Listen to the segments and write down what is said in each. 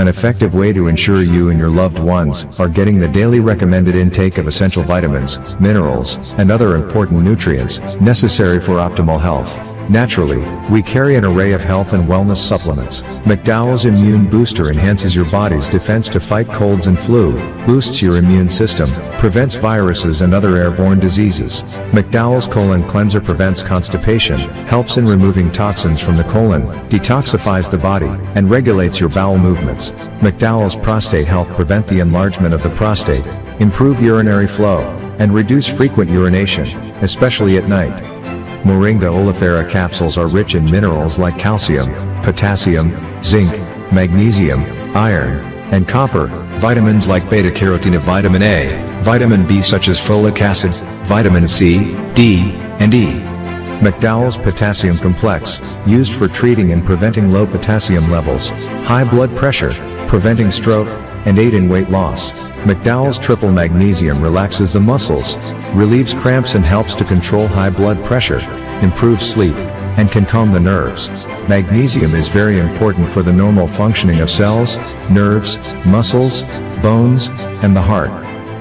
an effective way to ensure you and your loved ones are getting the daily recommended intake of essential vitamins, minerals, and other important nutrients necessary for optimal health. Naturally, we carry an array of health and wellness supplements. McDowell's Immune Booster enhances your body's defense to fight colds and flu, boosts your immune system, prevents viruses and other airborne diseases. McDowell's Colon Cleanser prevents constipation, helps in removing toxins from the colon, detoxifies the body, and regulates your bowel movements. McDowell's Prostate Health prevent the enlargement of the prostate, improve urinary flow, and reduce frequent urination, especially at night. Moringa oleifera capsules are rich in minerals like calcium, potassium, zinc, magnesium, iron, and copper, vitamins like beta-carotene, vitamin A, vitamin B such as folic acid, vitamin C, D, and E. McDowell's Potassium Complex, used for treating and preventing low potassium levels, high blood pressure, preventing stroke, and aid in weight loss. McDowell's Triple Magnesium relaxes the muscles, relieves cramps and helps to control high blood pressure, improves sleep, and can calm the nerves. Magnesium is very important for the normal functioning of cells, nerves, muscles, bones, and the heart.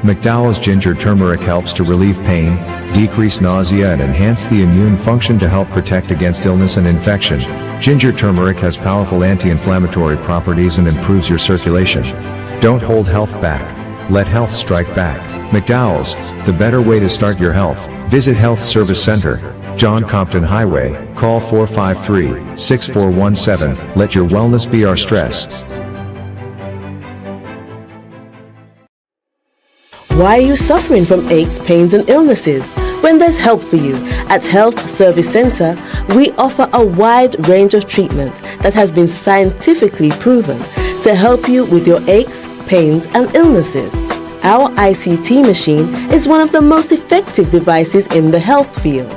McDowell's Ginger Turmeric helps to relieve pain, decrease nausea and enhance the immune function to help protect against illness and infection. Ginger turmeric has powerful anti-inflammatory properties and improves your circulation. Don't hold health back. Let health strike back. McDowell's, the better way to start your health. Visit Health Service Center, John Compton Highway, call 453-6417. Let your wellness be our stress. Why are you suffering from aches, pains, and illnesses? When there's help for you. At Health Service Center, we offer a wide range of treatment that has been scientifically proven to help you with your aches, pains, and illnesses. Our ICT machine is one of the most effective devices in the health field.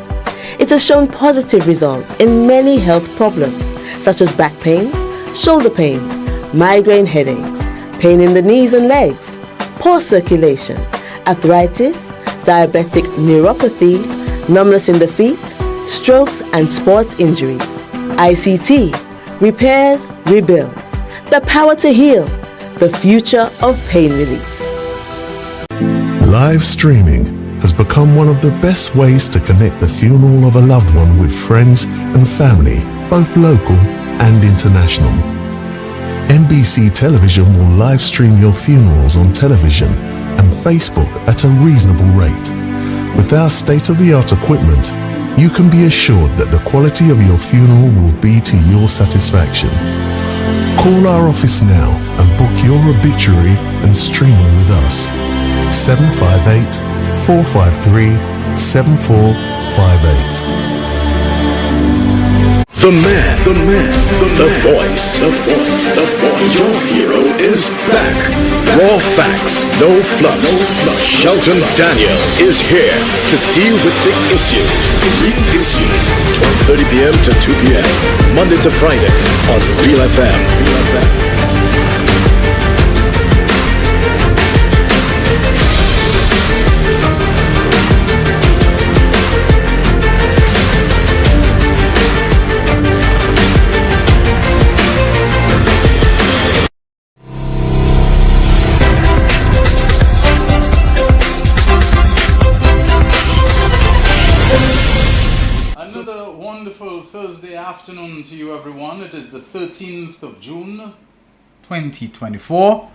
It has shown positive results in many health problems, such as back pains, shoulder pains, migraine headaches, pain in the knees and legs, poor circulation, arthritis, diabetic neuropathy, numbness in the feet, strokes and sports injuries. ICT, repairs, rebuild, the power to heal, the future of pain relief. Live streaming has become one of the best ways to connect the funeral of a loved one with friends and family, both local and international. NBC Television will live stream your funerals on television and Facebook at a reasonable rate. With our state-of-the-art equipment, you can be assured that the quality of your funeral will be to your satisfaction. Call our office now and book your obituary and streaming with us. 758-453-7458. The man, the voice. Your hero is back. Raw facts, no fluff. Shelton Daniel is here to deal with the issues. 12:30 p.m. to 2 p.m. Monday to Friday on Real FM. Thursday afternoon to you, everyone. It is the 13th of June 2024.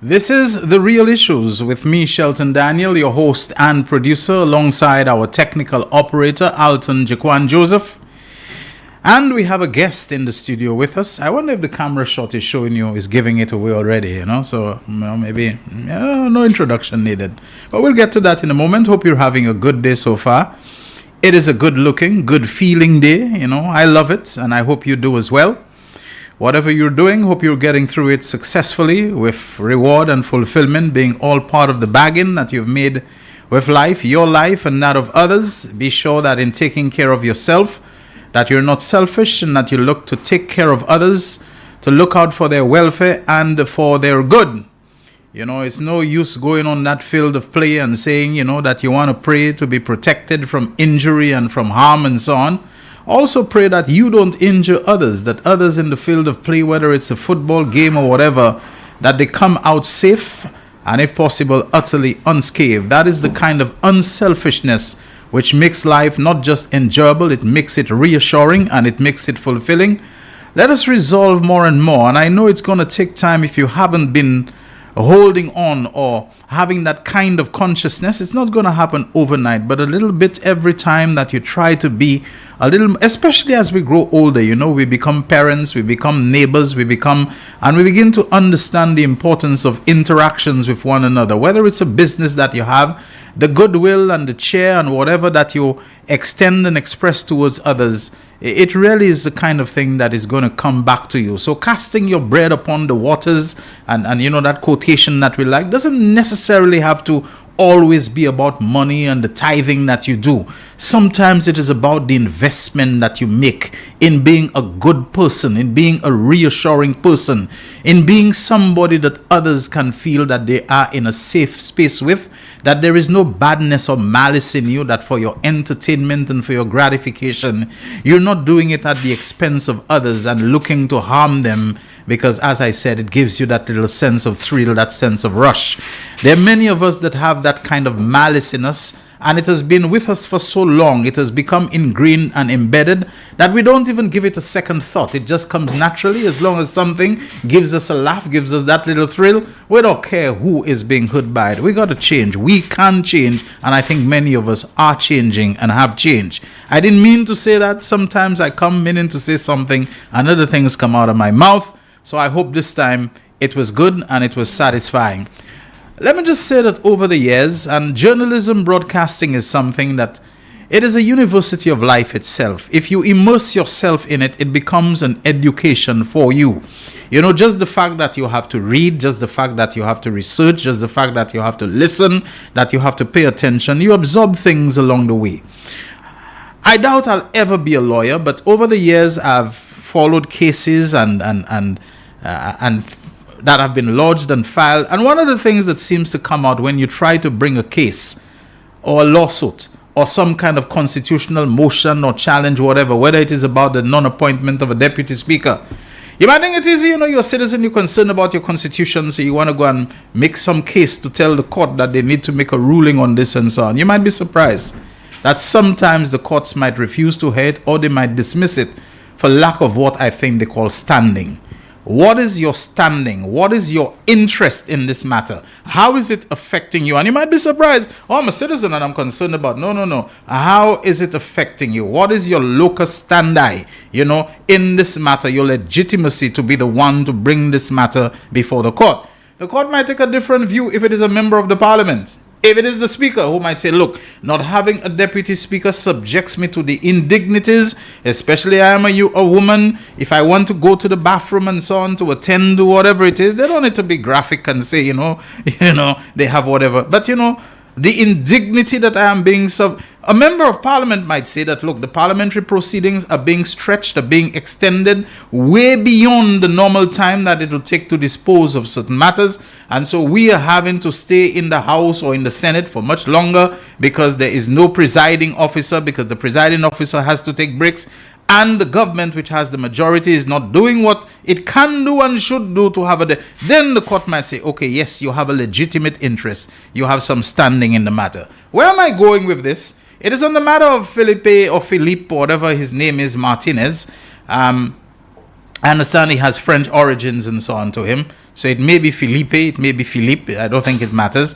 This is The Real Issues with me, Shelton Daniel, your host and producer, alongside our technical operator, Alton Jaquan Joseph. And we have a guest in the studio with us. I wonder if the camera shot is showing you is giving it away already, so maybe no introduction needed. But we'll get to that in a moment. Hope you're having a good day so far. It is a good looking, good feeling day, I love it, and I hope you do as well. Whatever you're doing, hope you're getting through it successfully with reward and fulfillment being all part of the bargain that you've made with life, your life and that of others. Be sure that in taking care of yourself, that you're not selfish and that you look to take care of others, to look out for their welfare and for their good. It's no use going on that field of play and saying, that you want to pray to be protected from injury and from harm and so on. Also pray that you don't injure others, that others in the field of play, whether it's a football game or whatever, that they come out safe and, if possible, utterly unscathed. That is the kind of unselfishness which makes life not just enjoyable, it makes it reassuring and it makes it fulfilling. Let us resolve more and more. And I know it's going to take time. If you haven't been holding on or having that kind of consciousness, it's not going to happen overnight, but a little bit every time that you try to be a little, especially as we grow older, we become parents, we become neighbors, and we begin to understand the importance of interactions with one another, whether it's a business that you have, the goodwill and the cheer and whatever that you extend and express towards others. It really is the kind of thing that is going to come back to you. So casting your bread upon the waters, and that quotation that we like, doesn't necessarily have to always be about money and the tithing that you do. Sometimes it is about the investment that you make in being a good person, in being a reassuring person, in being somebody that others can feel that they are in a safe space with, that there is no badness or malice in you, that for your entertainment and for your gratification, you're not doing it at the expense of others and looking to harm them, because, as I said, it gives you that little sense of thrill, that sense of rush. There are many of us that have that kind of malice in us, and it has been with us for so long, it has become ingrained and embedded that we don't even give it a second thought. It just comes naturally. As long as something gives us a laugh, gives us that little thrill, we don't care who is being hurt by it. We got to change. We can change, and I think many of us are changing and have changed. I didn't mean to say that. Sometimes I come meaning to say something and other things come out of my mouth. So I hope this time it was good and it was satisfying. Let me just say that over the years, and journalism broadcasting is something that it is a university of life itself. If you immerse yourself in it, it becomes an education for you. Just the fact that you have to read, just the fact that you have to research, just the fact that you have to listen, that you have to pay attention, you absorb things along the way. I doubt I'll ever be a lawyer, but over the years I've followed cases and that have been lodged and filed. And one of the things that seems to come out when you try to bring a case or a lawsuit or some kind of constitutional motion or challenge, whatever, whether it is about the non-appointment of a deputy speaker, you might think it is, you're a citizen, you're concerned about your constitution, so you want to go and make some case to tell the court that they need to make a ruling on this and so on. You might be surprised that sometimes the courts might refuse to hear it, or they might dismiss it for lack of what I think they call standing. What is your standing? What is your interest in this matter? How is it affecting you? And you might be surprised. Oh, I'm a citizen and I'm concerned about. No. How is it affecting you? What is your locus standi, in this matter? Your legitimacy to be the one to bring this matter before the court. The court might take a different view if it is a member of the parliament. If it is the speaker who might say, look, not having a deputy speaker subjects me to the indignities, especially I am a woman. If I want to go to the bathroom and so on to attend to whatever it is, they don't need to be graphic and say, they have whatever. But, the indignity that I am being a member of parliament might say that, look, the parliamentary proceedings are being stretched, are being extended way beyond the normal time that it will take to dispose of certain matters. And so we are having to stay in the House or in the Senate for much longer because there is no presiding officer, because the presiding officer has to take breaks. And the government, which has the majority, is not doing what it can do and should do to have then the court might say, okay, yes, you have a legitimate interest. You have some standing in the matter. Where am I going with this? It is on the matter of Philippe, or whatever his name is, Martinez. I understand he has French origins and so on to him. So it may be Felipe, it may be Philippe. I don't think it matters.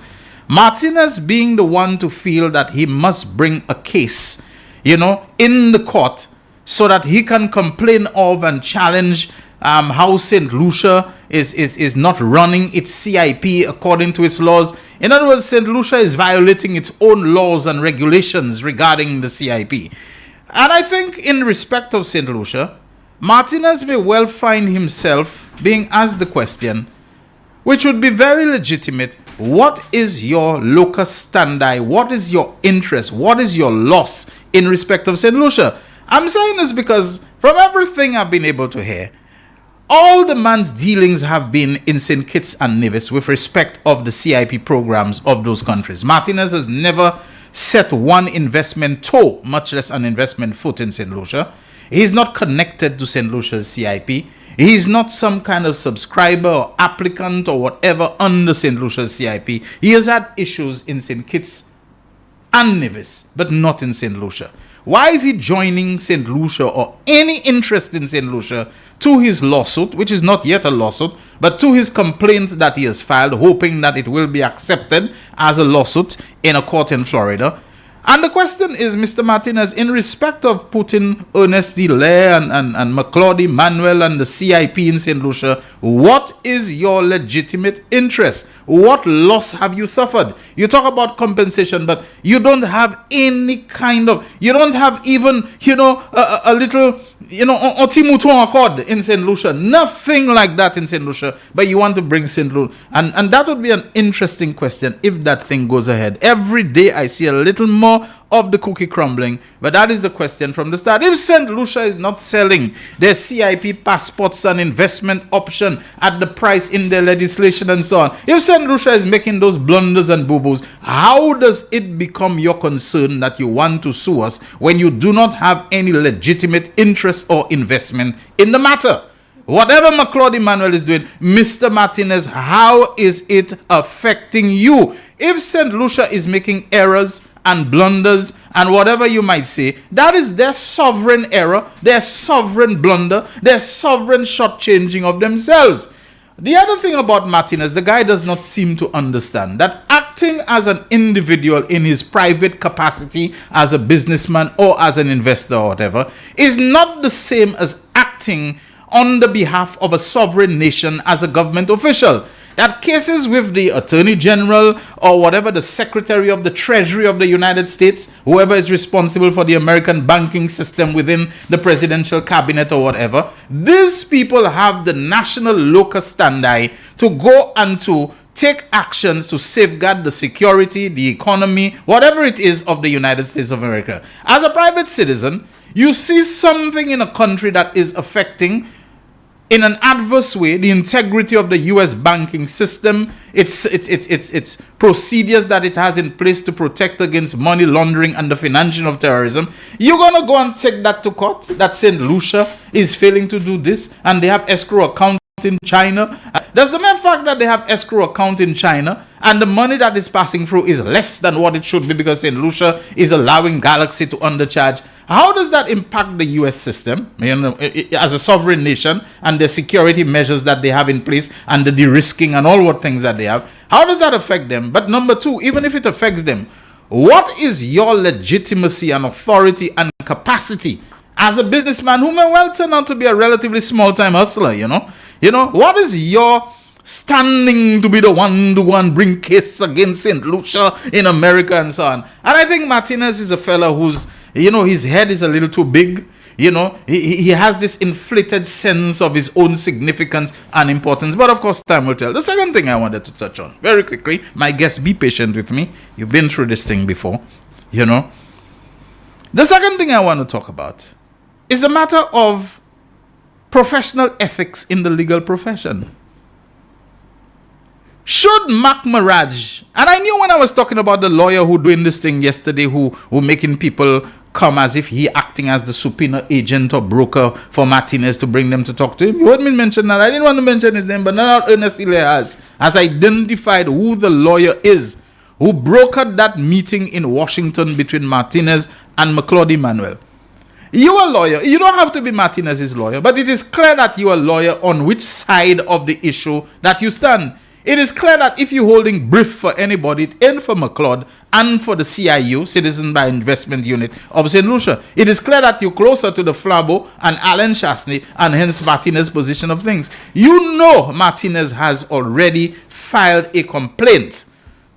Martinez being the one to feel that he must bring a case, in the court, so that he can complain of and challenge how St. Lucia is not running its CIP according to its laws. In other words, St. Lucia is violating its own laws and regulations regarding the CIP. And I think in respect of St. Lucia, Martinez may well find himself being asked the question, which would be very legitimate: what is your locus standi? What is your interest? What is your loss in respect of St. Lucia? I'm saying this because from everything I've been able to hear, all the man's dealings have been in St. Kitts and Nevis with respect of the CIP programs of those countries. Martinez has never set one investment toe, much less an investment foot in St. Lucia. He's not connected to St. Lucia's CIP. He's not some kind of subscriber or applicant or whatever under St. Lucia's CIP. He has had issues in St. Kitts and Nevis, but not in St. Lucia. Why is he joining St. Lucia or any interest in St. Lucia to his lawsuit, which is not yet a lawsuit, but to his complaint that he has filed, hoping that it will be accepted as a lawsuit in a court in Florida? And the question is, Mr. Martinez, in respect of putting Ernest D. Lair and McClaudy Manuel and the CIP in St. Lucia, what is your legitimate interest? What loss have you suffered? You talk about compensation, but you don't have any kind of, you don't have even, a little, Otimuton Accord in St. Lucia. Nothing like that in St. Lucia, but you want to bring St. Lucia. And that would be an interesting question if that thing goes ahead. Every day I see a little more of the cookie crumbling, but that is the question from the start. If St. Lucia is not selling their CIP passports and investment option at the price in their legislation and so on, if St. Lucia is making those blunders and boo-boos, how does it become your concern that you want to sue us when you do not have any legitimate interest or investment in the matter? Whatever McClaudy Manuel is doing, Mr. Martinez, how is it affecting you? If St. Lucia is making errors and blunders and whatever you might say, that is their sovereign error, their sovereign blunder, their sovereign shortchanging of themselves. The other thing about Martinez, the guy does not seem to understand that acting as an individual in his private capacity as a businessman or as an investor or whatever is not the same as acting on the behalf of a sovereign nation as a government official. That cases with the Attorney General or whatever, the Secretary of the Treasury of the United States, whoever is responsible for the American banking system within the presidential cabinet or whatever, these people have the national locus standi to go and to take actions to safeguard the security, the economy, whatever it is of the United States of America. As a private citizen, you see something in a country that is affecting in an adverse way the integrity of the U.S. banking system, its procedures that it has in place to protect against money laundering and the financing of terrorism. You're going to go and take that to court, that St. Lucia is failing to do this, and they have escrow account in China. Does the mere fact that they have escrow account in China and the money that is passing through is less than what it should be because St. Lucia is allowing Galaxy to undercharge, how does that impact the U.S. system, as a sovereign nation, and the security measures that they have in place and the de-risking and all what things that they have? How does that affect them? But number two, even if it affects them, what is your legitimacy and authority and capacity as a businessman who may well turn out to be a relatively small-time hustler, what is your standing to be the one to go and bring cases against St. Lucia in America and so on? And I think Martinez is a fella who's, his head is a little too big. He has this inflated sense of his own significance and importance. But of course, time will tell. The second thing I wanted to touch on, very quickly, my guests, be patient with me. You've been through this thing before, The second thing I want to talk about is the matter of professional ethics in the legal profession. Should Mac Mirage, and I knew when I was talking about the lawyer who doing this thing yesterday, who making people come as if he acting as the subpoena agent or broker for Martinez to bring them to talk to him. You heard me mention that. I didn't want to mention his name, but now Ernest Elias has identified who the lawyer is who brokered that meeting in Washington between Martinez and McClaudy Manuel. You are a lawyer. You don't have to be Martinez's lawyer, but it is clear that you are a lawyer on which side of the issue that you stand. It is clear that if you're holding brief for anybody, it ain't for McClaude and for the CIU, Citizen by Investment Unit of St. Lucia. It is clear that you're closer to the Flabo and Alan Chasney and hence Martinez's position of things. Martinez has already filed a complaint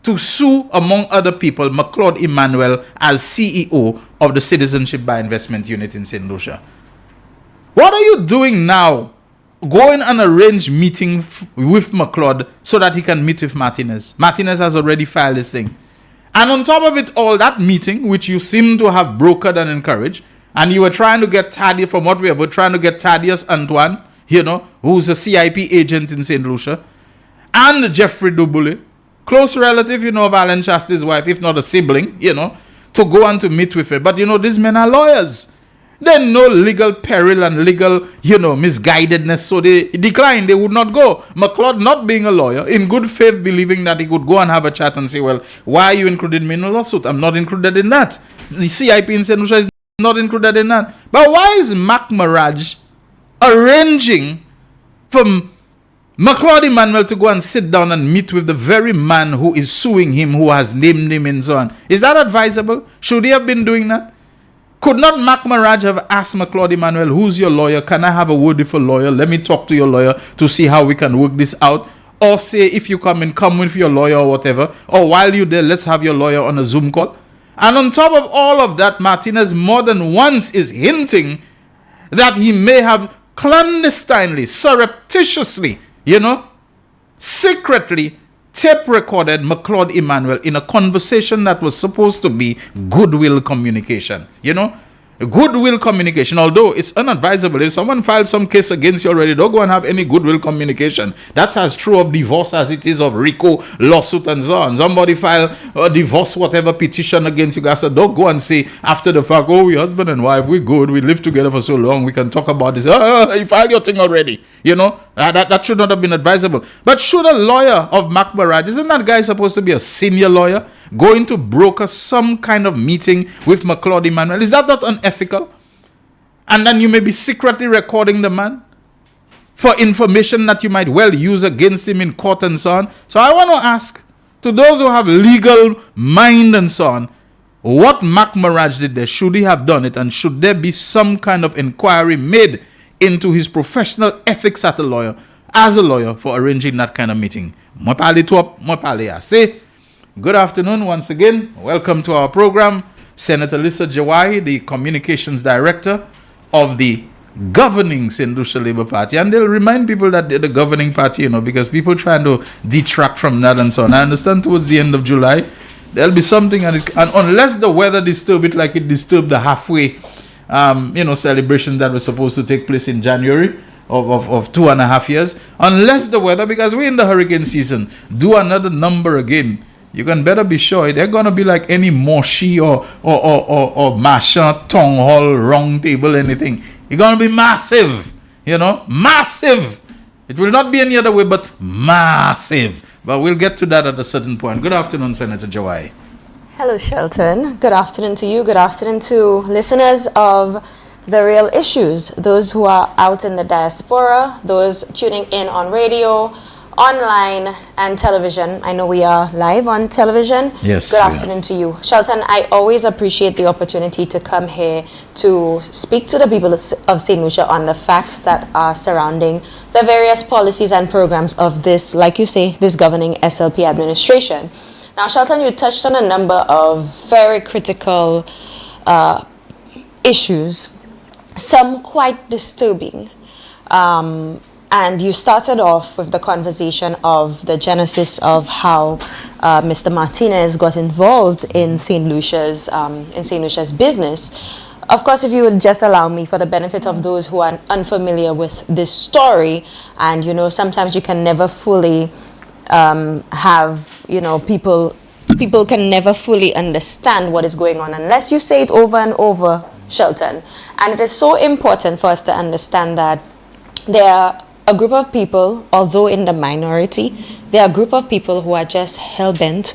to sue, among other people, McClaude Emmanuel as CEO of the Citizenship by Investment Unit in St. Lucia. What are you doing now? Go and arrange meeting with McClaude so that he can meet with Martinez. Martinez has already filed this thing. And on top of it all, that meeting, which you seem to have brokered and encouraged, and you were trying to get Thaddeus, from what we have, we're trying to get Thaddeus Antoine, who's the CIP agent in St. Lucia, and Jeffrey Dubule, close relative, of Alan Chasta's wife, if not a sibling, to go and to meet with her. But, these men are lawyers. Then no legal peril and legal, misguidedness. So they declined. They would not go. McLeod, not being a lawyer, in good faith believing that he could go and have a chat and say, well, why you included me in a lawsuit? I'm not included in that. The CIP in St. Lucia is not included in that. But why is Mac Maraj arranging for McLeod Emmanuel to go and sit down and meet with the very man who is suing him, who has named him and so on? Is that advisable? Should he have been doing that? Could not Mac Maraj have asked McLeod Emmanuel, who's your lawyer? Can I have a word with a lawyer? Let me talk to your lawyer to see how we can work this out. Or say, if you come with your lawyer or whatever. Or while you're there, let's have your lawyer on a Zoom call. And on top of all of that, Martinez more than once is hinting that he may have clandestinely, surreptitiously, secretly tape recorded McLeod Emmanuel in a conversation that was supposed to be goodwill communication. Goodwill communication, although it's unadvisable. If someone files some case against you already, don't go and have any goodwill communication. That's as true of divorce as it is of RICO lawsuit and so on. Somebody file a divorce, whatever petition against you guys, so don't go and say after the fact, oh, we husband and wife, we good, we live together for so long, we can talk about this. You filed your thing already. That should not have been advisable. But should a lawyer of Mac Maraj, isn't that guy supposed to be a senior lawyer, going to broker some kind of meeting with McLeod Emmanuel? Is that not unethical? And then you may be secretly recording the man for information that you might well use against him in court and so on. So I want to ask, to those who have legal mind and so on, what Mac Maraj did there, should he have done it? And should there be some kind of inquiry made into his professional ethics as a lawyer for arranging that kind of meeting? Good afternoon once again. Welcome to our program. Senator Lisa Jawai, the Communications Director of the governing St. Lucia Labour Party. And they'll remind people that they're the governing party, because people trying to detract from that and so on. I understand towards the end of July, there'll be something, and unless the weather disturb it like it disturbed the halfway, celebration that was supposed to take place in January of 2.5 years, unless the weather, because we're in the hurricane season, do another number again, you can better be sure they're going to be like any Moshi or Masha, Tongue Hall, Round Table, anything. It's going to be massive, massive. It will not be any other way but massive. But we'll get to that at a certain point. Good afternoon, Senator Jawai. Hello, Shelton. Good afternoon to you. Good afternoon to listeners of The Real Issues, those who are out in the diaspora, those tuning in on radio, online and television. I know we are live on television. Yes. Good afternoon to you. Shelton, I always appreciate the opportunity to come here to speak to the people of St. Lucia on the facts that are surrounding the various policies and programs of this, like you say, this governing SLP administration. Now, Shelton, you touched on a number of very critical issues, some quite disturbing. And you started off with the conversation of the genesis of how Mr. Martinez got involved in St. Lucia's business. Of course, if you would just allow me, for the benefit of those who are unfamiliar with this story, and sometimes you can never fully people can never fully understand what is going on unless you say it over and over, Shelton. And it is so important for us to understand that there are a group of people, although in the minority, there are a group of people who are just hell-bent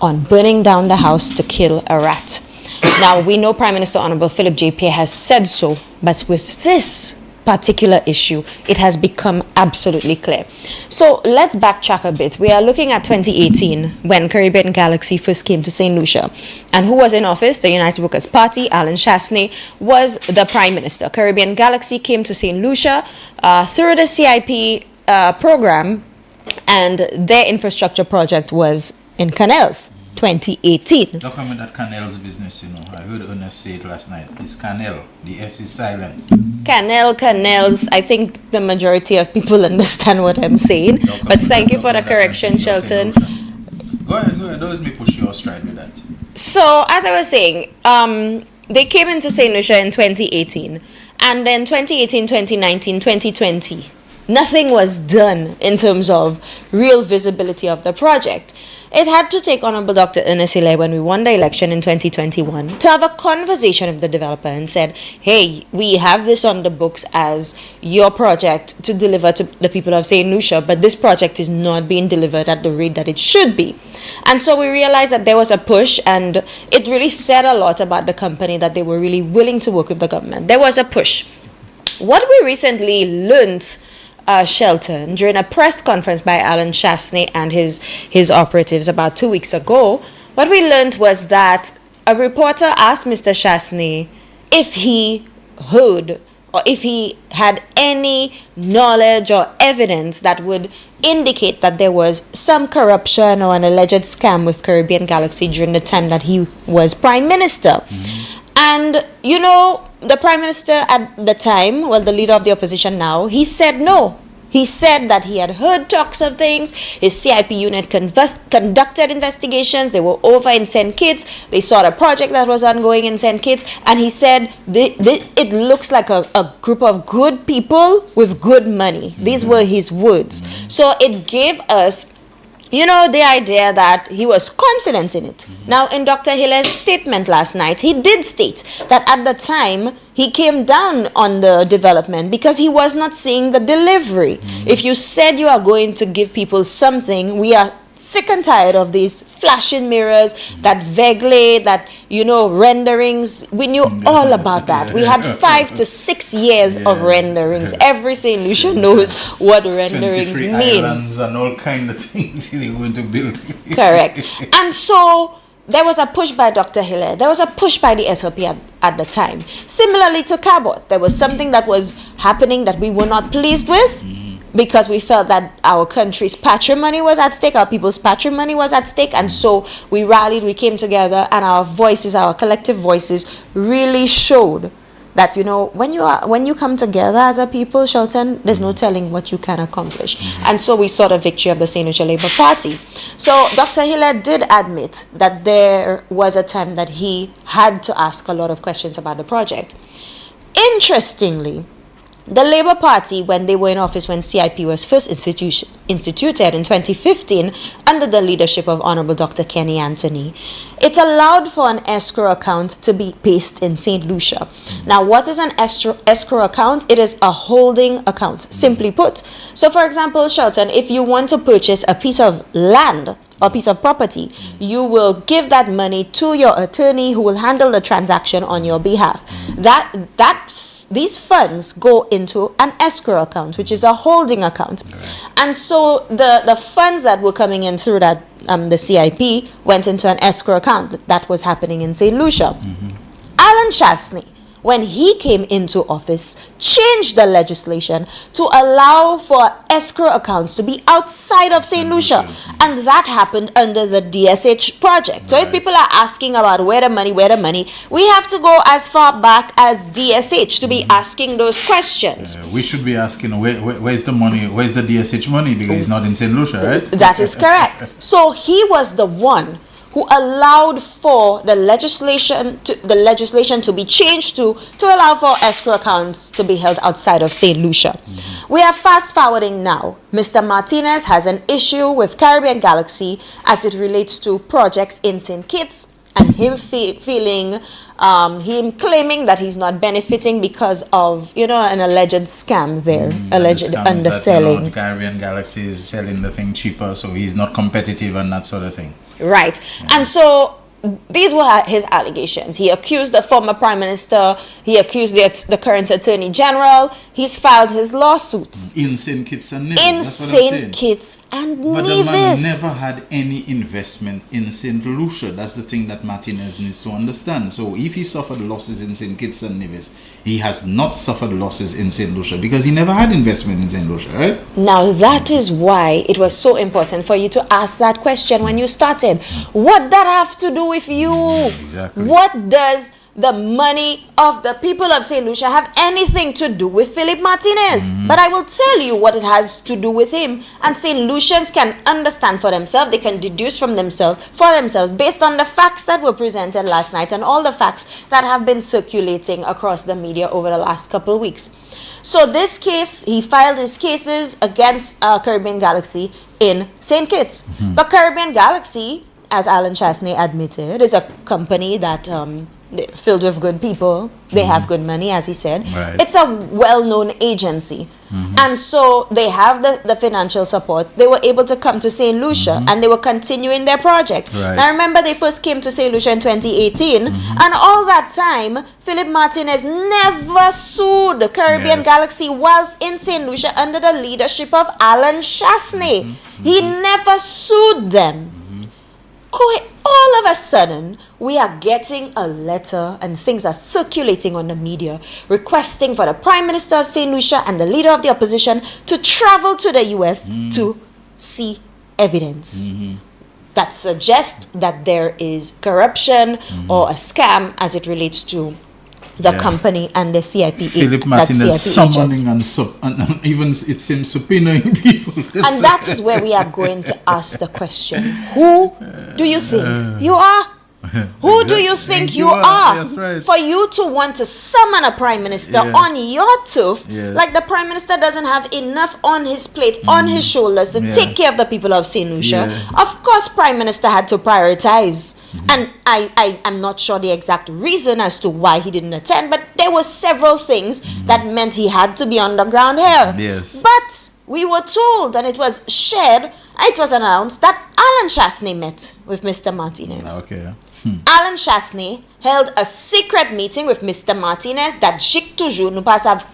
on burning down the house to kill a rat. Now, we know Prime Minister Honorable Philip J. Pierre has said so, but with this particular issue, it has become absolutely clear. So let's backtrack a bit. We are looking at 2018, when Caribbean Galaxy first came to St. Lucia. And who was in office? The United Workers' Party. Alan Chasney was the Prime Minister. Caribbean Galaxy came to St. Lucia through the CIP program, and their infrastructure project was in Canals. 2018. Talk about that Canals business, I heard Ernest say it last night. It's Canal. The S is silent. Canals. I think the majority of people understand what I'm saying. But thank you for the correction, Shelton. Go ahead. Don't let me push you straight with that. So, as I was saying, they came into St. Lucia in 2018. And then 2018, 2019, 2020, nothing was done in terms of real visibility of the project. It had to take Honorable Dr. Ernest Hilaire, when we won the election in 2021, to have a conversation with the developer and said, hey, we have this on the books as your project to deliver to the people of St. Lucia, but this project is not being delivered at the rate that it should be. And so we realized that there was a push, and it really said a lot about the company that they were really willing to work with the government. There was a push. What we recently learned, Shelton, during a press conference by Alan Chasney and his operatives about 2 weeks ago, what we learned was that a reporter asked Mr. Chasney if he heard or if he had any knowledge or evidence that would indicate that there was some corruption or an alleged scam with Caribbean Galaxy during the time that he was Prime Minister. And, you know, the Prime Minister at the time, well, the leader of the opposition now, he said no. He said that he had heard talks of things. His CIP unit conducted investigations. They were over in St. Kitts. They saw the project that was ongoing in St. Kitts. And he said it looks like a group of good people with good money. These were his words. So it gave us, you know, the idea that he was confident in it. Now, in Dr. Hiller's statement last night, he did state that at the time, he came down on the development because he was not seeing the delivery. If you said you are going to give people something, we are sick and tired of these flashing mirrors, that vaguely, that, you know, renderings. We knew all about that. We had 5 to 6 years of renderings. Every St. Lucia knows what renderings mean. Islands and all kind of things they're going to build. Correct. And so there was a push by Dr. Hilaire. There was a push by the SLP at the time. Similarly to Cabot, there was something that was happening that we were not pleased with, because we felt that our country's patrimony was at stake, our people's patrimony was at stake, and so we rallied, we came together, and our voices, our collective voices, really showed that, you know, when you come together as a people, Shelton, there's no telling what you can accomplish. And so we saw the victory of the St. Lucia Labour Party. So Dr. Hilaire did admit that there was a time that he had to ask a lot of questions about the project. Interestingly, the Labour Party, when they were in office, when CIP was first instituted in 2015 under the leadership of Honorable Dr. Kenny Anthony, it allowed for an escrow account to be based in St. Lucia. Now, what is an escrow account? It is a holding account, simply put. So, for example, Shelton, if you want to purchase a piece of land or piece of property, you will give that money to your attorney who will handle the transaction on your behalf. These funds go into an escrow account, which is a holding account. And so the funds that were coming in through that the CIP went into an escrow account. That was happening in St. Lucia. Alan Chasney, when he came into office, changed the legislation to allow for escrow accounts to be outside of St. Lucia. And that happened under the DSH project. So if people are asking about where the money, we have to go as far back as DSH to be asking those questions. We should be asking, where's the money, where's the DSH money? Because it's not in St. Lucia, right? That is correct. So he was the one who allowed for the legislation to be changed to allow for escrow accounts to be held outside of St. Lucia. We are fast forwarding now. Mr. Martinez has an issue with Caribbean Galaxy as it relates to projects in St. Kitts, and him claiming that he's not benefiting because of, you know, an alleged scam there, alleged underselling. That, you know, Caribbean Galaxy is selling the thing cheaper, so he's not competitive and that sort of thing. Right. And so these were his allegations. He accused the former Prime Minister, he accused the current Attorney General, he's filed his lawsuits. In St. Kitts and Nevis. In St. Kitts and Nevis. But the man never had any investment in St. Lucia. That's the thing that Martinez needs to understand. So if he suffered losses in St. Kitts and Nevis, he has not suffered losses in St. Lucia because he never had investment in St. Lucia, right? Now that is why it was so important for you to ask that question when you started. What that have to do with you? Exactly. What does the money of the people of St. Lucia have anything to do with Philip Martinez. But I will tell you what it has to do with him. And St. Lucians can understand for themselves. They can deduce from themselves, based on the facts that were presented last night and all the facts that have been circulating across the media over the last couple of weeks. So this case, he filed his cases against Caribbean Galaxy in St. Kitts. The Caribbean Galaxy, as Alan Chasney admitted, is a company that filled with good people. They have good money, as he said. Right. It's a well-known agency. And so they have the financial support. They were able to come to St. Lucia and they were continuing their project. Right. Now remember, they first came to St. Lucia in 2018 and all that time, Philip Martinez never sued the Caribbean Yes. Galaxy whilst in St. Lucia under the leadership of Alan Chasney. He never sued them. All of a sudden, we are getting a letter and things are circulating on the media requesting for the Prime Minister of St. Lucia and the leader of the opposition to travel to the US to see evidence that suggests that there is corruption or a scam as it relates to the company and the CIP. Philip Martinez summoning and even it seems subpoenaing people. And that is where we are going to ask the question: who do you think you are? Who do you think you are? That's right. For you to want to summon a prime minister on your turf, like the prime minister doesn't have enough on his plate, on his shoulders to take care of the people of St. Lucia. Of course, prime minister had to prioritize. And I am not sure the exact reason as to why he didn't attend, but there were several things that meant he had to be on the ground here. Yes. But we were told, and it was shared, it was announced that Alan Chasney met with Mr. Martinez. Okay. Alan Chasney held a secret meeting with Mr. Martinez that Jik toujours nous pas savent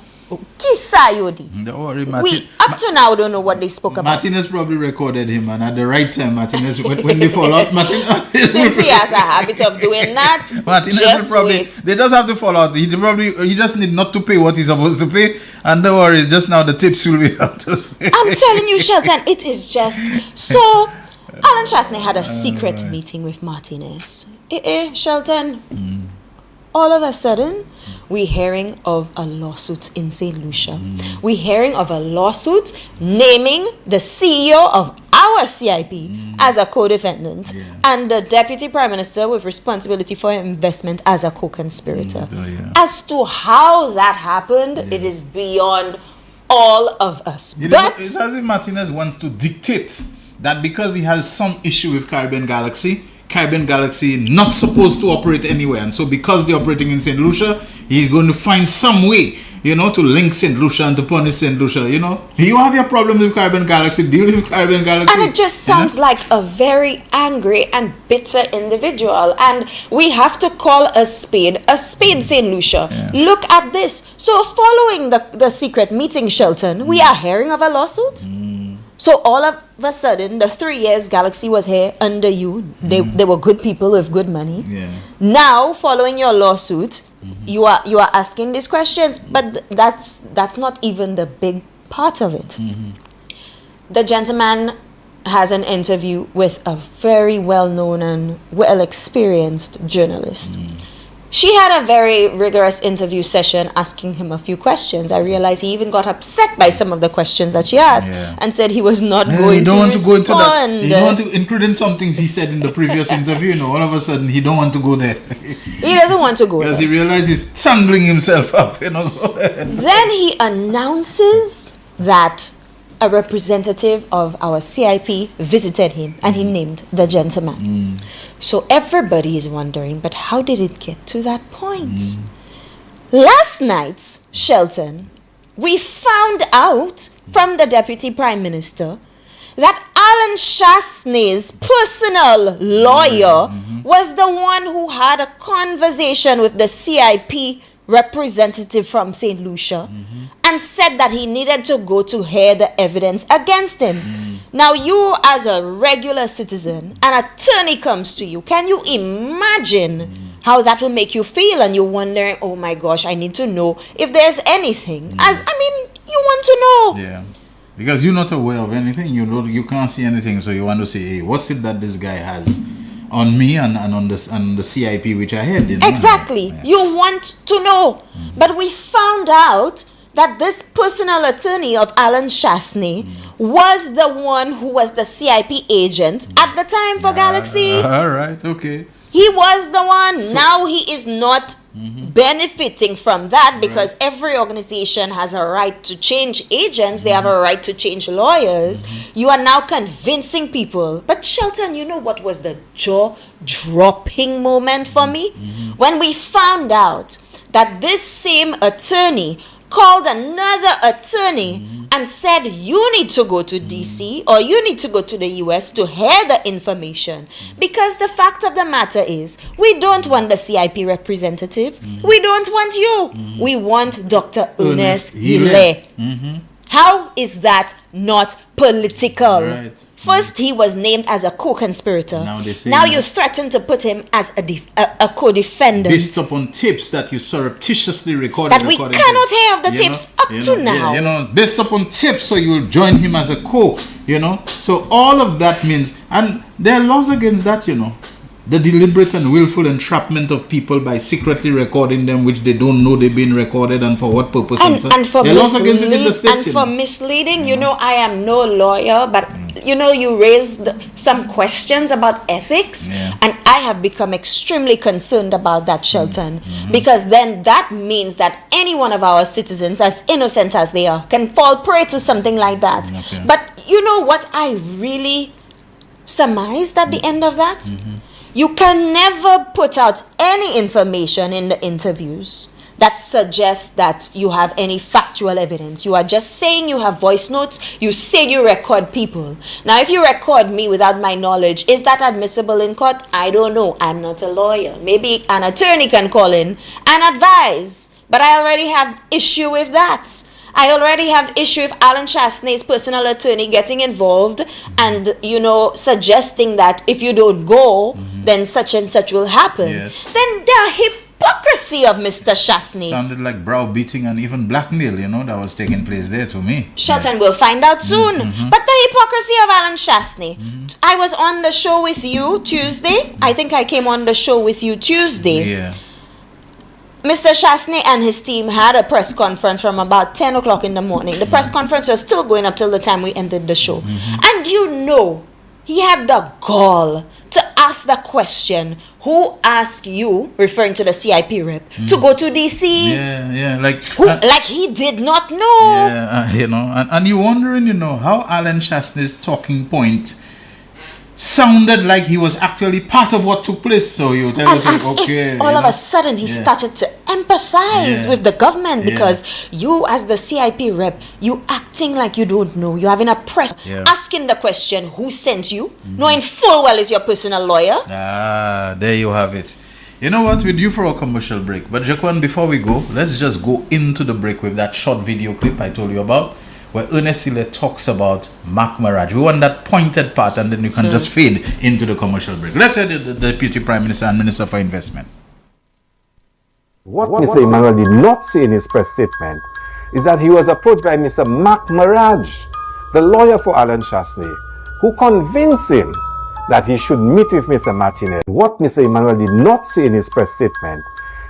qui ça yo dit. Don't worry, We up to now don't know what they spoke about. Martinez probably recorded him, and at the right time, Martinez, when they fall out, Martinez. Since he has a habit of doing that, Martinez just will probably, wait. they just have to fall out. He just need not to pay what he's supposed to pay, and don't worry, just now the tips will be out. I'm telling you, Shelton, it is just so. Alan Chasney had a secret meeting with Martinez. Shelton. All of a sudden, we're hearing of a lawsuit in St. Lucia. We're hearing of a lawsuit naming the CEO of our CIP as a co-defendant and the Deputy Prime Minister with responsibility for investment as a co-conspirator. As to how that happened, it is beyond all of us. But it's as if Martinez wants to dictate that because he has some issue with Caribbean Galaxy not supposed to operate anywhere, and so because they're operating in St. Lucia, he's going to find some way, to link St. Lucia and to punish St. Lucia. You have your problem with Caribbean Galaxy, deal with Caribbean Galaxy. And it just sounds like a very angry and bitter individual, and we have to call a spade St. Lucia. Look at this. So following the secret meeting, Shelton, we are hearing of a lawsuit. So all of a sudden, the 3 years Galaxy was here under you. They were good people with good money. Now, following your lawsuit, you are asking these questions, but that's not even the big part of it. The gentleman has an interview with a very well-known and well-experienced journalist. She had a very rigorous interview session asking him a few questions. I realized he even got upset by some of the questions that she asked and said he was not going to go into that. respond. He don't want to include in some things he said in the previous interview. All of a sudden he don't want to go there. He doesn't want to go there. Because he realizes he's tangling himself up. Then he announces that a representative of our CIP visited him and he named the gentleman. So everybody is wondering, but how did it get to that point? Last night, Shelton, we found out from the Deputy Prime Minister that Alan Chasney's personal lawyer was the one who had a conversation with the CIP representative from St. Lucia and said that he needed to go to hear the evidence against him. Now, you as a regular citizen, an attorney comes to you. Can you imagine how that will make you feel? And you're wondering, oh my gosh, I need to know if there's anything. You want to know. Yeah. Because you're not aware of anything. You can't see anything. So you want to say, hey, what's it that this guy has? on me and on the CIP which I had. You know? Exactly. Yeah. You want to know. But we found out that this personal attorney of Alan Chasney was the one who was the CIP agent at the time for Galaxy. All right, okay. He was the one. Now he is not benefiting from that because every organization has a right to change agents. They have a right to change lawyers. You are now convincing people. But Shelton, you know what was the jaw-dropping moment for me? When we found out that this same attorney called another attorney and said, you need to go to DC or you need to go to the US to hear the information. Because the fact of the matter is, we don't want the CIP representative. We don't want you. We want Dr. Ernest Hille. How is that not political? Right. First, he was named as a co-conspirator. Now you threaten to put him as a co-defendant. Based upon tips that you surreptitiously recorded. That we cannot have the tapes up to now. Yeah, you know, based upon tips, so you will join him as a co, you know. So all of that means, and there are laws against that, you know. The deliberate and willful entrapment of people by secretly recording them, which they don't know they've been recorded, and for what purpose. And for there are laws against it in the states, and for misleading, you know, I am no lawyer, but you know, you raised some questions about ethics, and I have become extremely concerned about that, Shelton, because then that means that any one of our citizens, as innocent as they are, can fall prey to something like that. But you know what I really surmised at the end of that? You can never put out any information in the interviews that suggests that you have any factual evidence. You are just saying you have voice notes. You say you record people. Now, if you record me without my knowledge, is that admissible in court? I don't know. I'm not a lawyer. Maybe an attorney can call in and advise. But I already have issue with that. I already have issue with Alan Chasney's personal attorney getting involved and, you know, suggesting that if you don't go, then such and such will happen. Then the hypocrisy of Mr. Chasney. Sounded like browbeating and even blackmail, you know, that was taking place there to me. Shelton will find out soon. But the hypocrisy of Alan Chasney. I was on the show with you Tuesday. I think I came on the show with you Tuesday. Yeah. Mr. Chasney and his team had a press conference from about 10 o'clock in the morning. The press conference was still going up till the time we ended the show. And you know, he had the gall to ask the question, who asked you, referring to the CIP rep, to go to DC? Yeah, like... like he did not know. Yeah, you know, and you're wondering, you know, how Alan Chasney's talking point sounded like he was actually part of what took place. So you tell us, as okay, if all of a sudden he started to empathize with the government because you, as the CIP rep, you acting like you don't know. You're having a press asking the question, who sent you, knowing full well is your personal lawyer. Ah, there you have it. You know what? We're due for a commercial break. But Jaquan, before we go, let's just go into the break with that short video clip I told you about, where Ernest Hille talks about Mac Mirage. We want that pointed part, and then you can just fade into the commercial break. Let's say the Deputy Prime Minister and Minister for Investment. What Mr. Emmanuel did not say in his press statement is that he was approached by Mr. Mac Mirage, the lawyer for Alan Chasney, who convinced him that he should meet with Mr. Martinez. What Mr. Emmanuel did not say in his press statement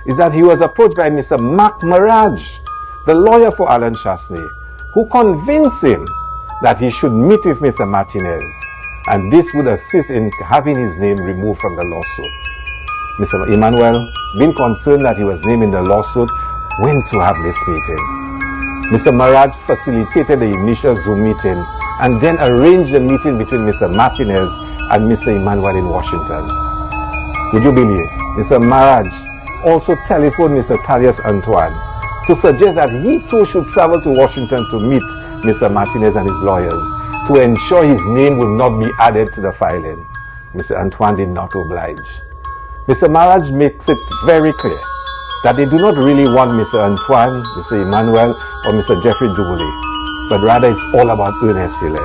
is that he was approached by Mr. Mac Mirage, the lawyer for Alan Chasney, who convinced him that he should meet with Mr. Martinez, and this would assist in having his name removed from the lawsuit. Mr. Emmanuel, being concerned that he was named in the lawsuit, went to have this meeting. Mr. Mirage facilitated the initial Zoom meeting and then arranged the meeting between Mr. Martinez and Mr. Emmanuel in Washington. Would you believe? Mr. Mirage also telephoned Mr. Thaddeus Antoine to suggest that he too should travel to Washington to meet Mr. Martinez and his lawyers to ensure his name would not be added to the filing. Mr. Antoine did not oblige. Mr. Mirage makes it very clear that they do not really want Mr. Antoine, Mr. Emmanuel, or Mr. Jeffrey Duboulet, but rather it's all about Ernest Hille.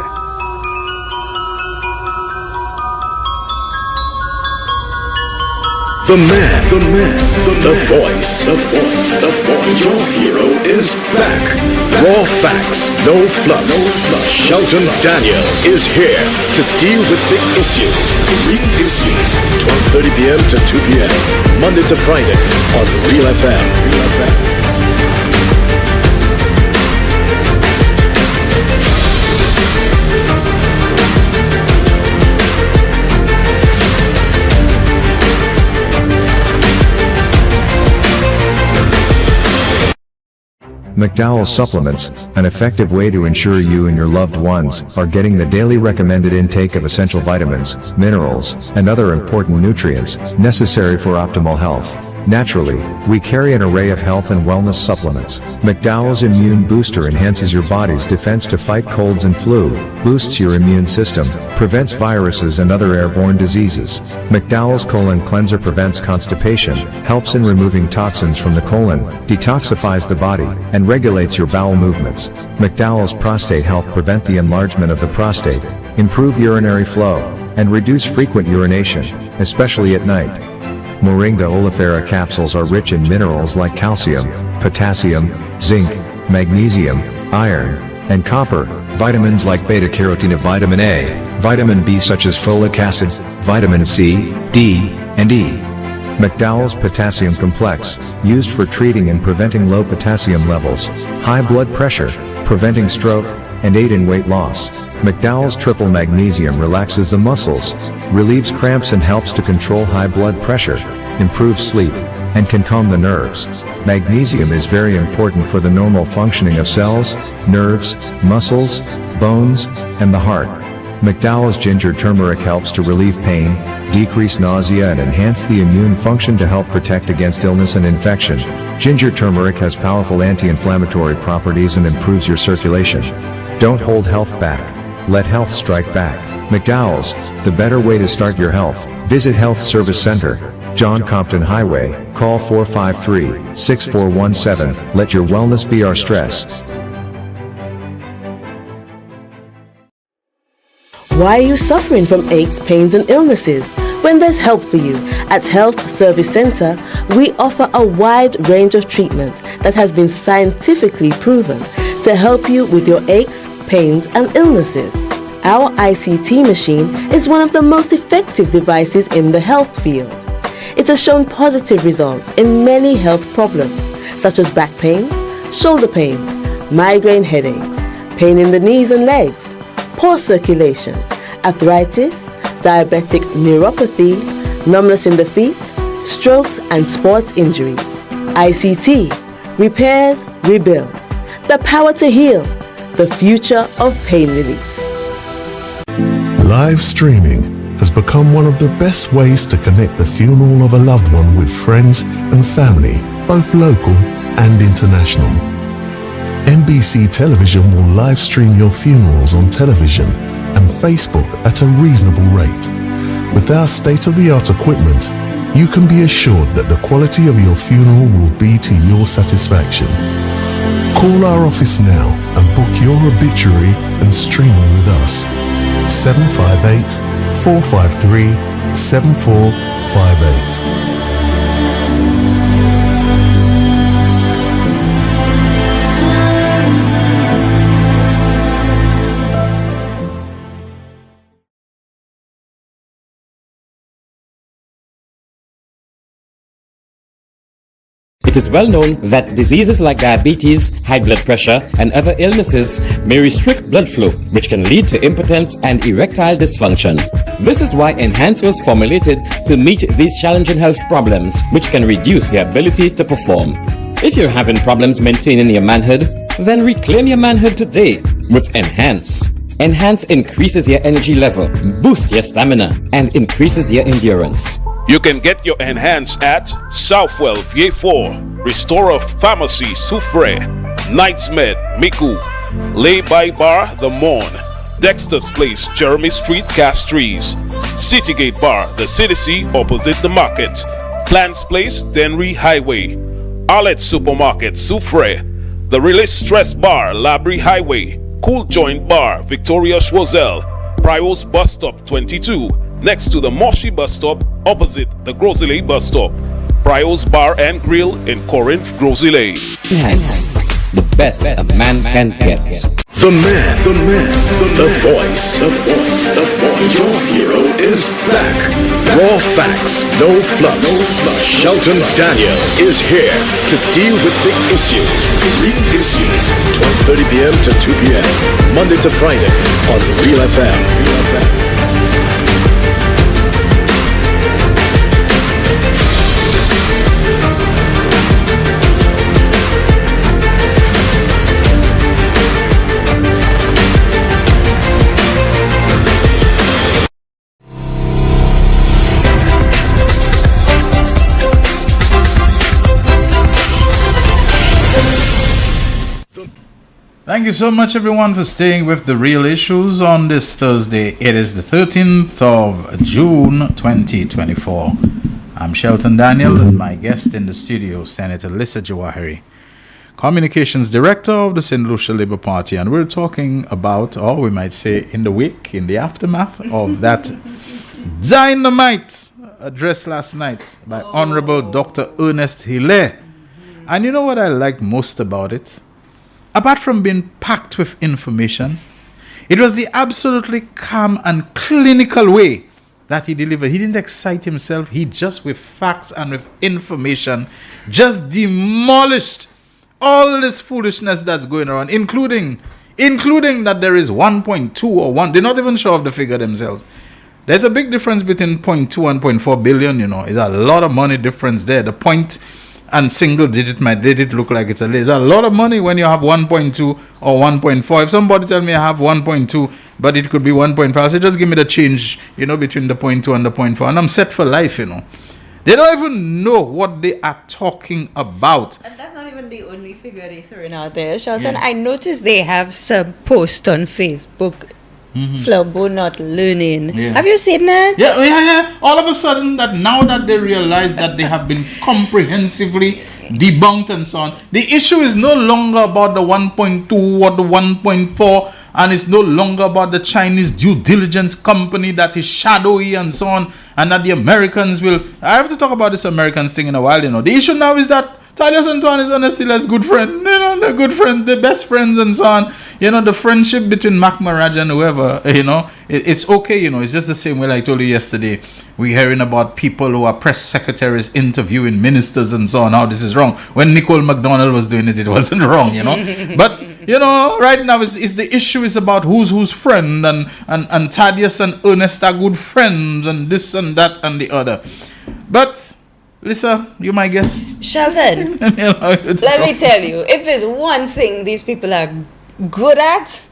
The man, the voice. Your hero is back. Raw facts, no fluff. Shelton Daniel is here to deal with the issues. Real issues. 12:30 p.m. to 2 p.m. Monday to Friday on Real FM. McDowell Supplements, an effective way to ensure you and your loved ones are getting the daily recommended intake of essential vitamins, minerals, and other important nutrients necessary for optimal health. Naturally, we carry an array of health and wellness supplements. McDowell's Immune Booster enhances your body's defense to fight colds and flu, boosts your immune system, prevents viruses and other airborne diseases. McDowell's Colon Cleanser prevents constipation, helps in removing toxins from the colon, detoxifies the body, and regulates your bowel movements. McDowell's Prostate Health prevent the enlargement of the prostate, improve urinary flow, and reduce frequent urination, especially at night. Moringa oleifera capsules are rich in minerals like calcium, potassium, zinc, magnesium, iron, and copper, vitamins like beta-carotene, vitamin A, vitamin B such as folic acid, vitamin C, D, and E. McDowell's Potassium Complex, used for treating and preventing low potassium levels, high blood pressure, preventing stroke, and aid in weight loss. McDowell's Triple Magnesium relaxes the muscles, relieves cramps and helps to control high blood pressure, improves sleep, and can calm the nerves. Magnesium is very important for the normal functioning of cells, nerves, muscles, bones, and the heart. McDowell's Ginger Turmeric helps to relieve pain, decrease nausea and enhance the immune function to help protect against illness and infection. Ginger turmeric has powerful anti-inflammatory properties and improves your circulation. Don't hold health back. Let health strike back. McDowell's, the better way to start your health. Visit Health Service Center, John Compton Highway, call 453-6417. Let your wellness be our stress. Why are you suffering from aches, pains, and illnesses? When there's help for you, at Health Service Center, we offer a wide range of treatment that has been scientifically proven to help you with your aches, pains, and illnesses. Our ICT machine is one of the most effective devices in the health field. It has shown positive results in many health problems, such as back pains, shoulder pains, migraine headaches, pain in the knees and legs, poor circulation, arthritis, diabetic neuropathy, numbness in the feet, strokes and sports injuries. ICT, repairs, rebuild, the power to heal, the future of pain relief. Live streaming has become one of the best ways to connect the funeral of a loved one with friends and family, both local and international. NBC Television will live stream your funerals on television and Facebook at a reasonable rate. With our state-of-the-art equipment, you can be assured that the quality of your funeral will be to your satisfaction. Call our office now and book your obituary and streaming with us. 758-453-7458. It is well known that diseases like diabetes, high blood pressure, and other illnesses may restrict blood flow, which can lead to impotence and erectile dysfunction. This is why Enhance was formulated to meet these challenging health problems, which can reduce your ability to perform. If you're having problems maintaining your manhood, then reclaim your manhood today with Enhance. Enhance increases your energy level, boosts your stamina, and increases your endurance. You can get your Enhance at Southwell VA4, Restorer Pharmacy Soufre, Knights Med Miku, Lay By Bar The Morn, Dexter's Place Jeremy Street Castries, Citygate Bar The City opposite the market, Plants Place Denry Highway, Arlette Supermarket Soufre, The Release Stress Bar Labrie Highway, Cool Joint Bar Victoria Schwazel, Prios Bus Stop 22, next to the Moshi bus stop opposite the Grosile bus stop. Prio's Bar and Grill in Corinth, Grosile. Enhance, the best a man can get. The man, the voice. Your hero is back. Raw facts, no fluff. Shelton Daniel is here to deal with the issues. Real issues. 12:30 p.m. to 2 p.m. Monday to Friday on Real FM. Thank you so much, everyone, for staying with the real issues on this Thursday. It is the 13th of June, 2024. I'm Shelton Daniel, and my guest in the studio, Senator Lisa Jawahiri, Communications Director of the St. Lucia Labour Party. And we're talking about, or we might say in the wake, in the aftermath of that dynamite address last night by Honorable Dr. Ernest Hilaire. And you know what I like most about it? Apart from being packed with information, it was the absolutely calm and clinical way that he delivered. He didn't excite himself. He just, with facts and with information, just demolished all this foolishness that's going around, including that there is 1.2 or 1. They're not even sure of the figure themselves. There's a big difference between 0.2 and 0.4 billion, you know. It's a lot of money difference there. The point and single digit might look like it's a lot of money when you have 1.2 or 1.4. If somebody tell me I have 1.2, but it could be 1.5, so just give me the change, you know, between the 0.2 and the 0.4, and I'm set for life, you know. They don't even know what they are talking about. And that's not even the only figure they're throwing out there, Shelton. I noticed they have some posts on Facebook. Flabo not learning. Have you seen that? Yeah. All of a sudden, that now that they realize that they have been comprehensively debunked and so on, the issue is no longer about the 1.2 or the 1.4, and it's no longer about the Chinese due diligence company that is shadowy and so on, and that the Americans will. I have to talk about this Americans thing in a while, you know. The issue now is that Thaddeus and Tuan is honestly as good friend, you know, they're good friends, they're best friends and so on. You know, the friendship between Mac Maraj and whoever, you know, it's okay, you know, it's just the same way like I told you yesterday. We're hearing about people who are press secretaries interviewing ministers and so on, how this is wrong. When Nicole McDonald was doing it, it wasn't wrong, you know. But, you know, right now is the issue is about who's friend, and Thaddeus and Ernest are good friends, and this and that and the other. But Lisa, you my guest. Shelton, let me tell you, if there's one thing these people are good at,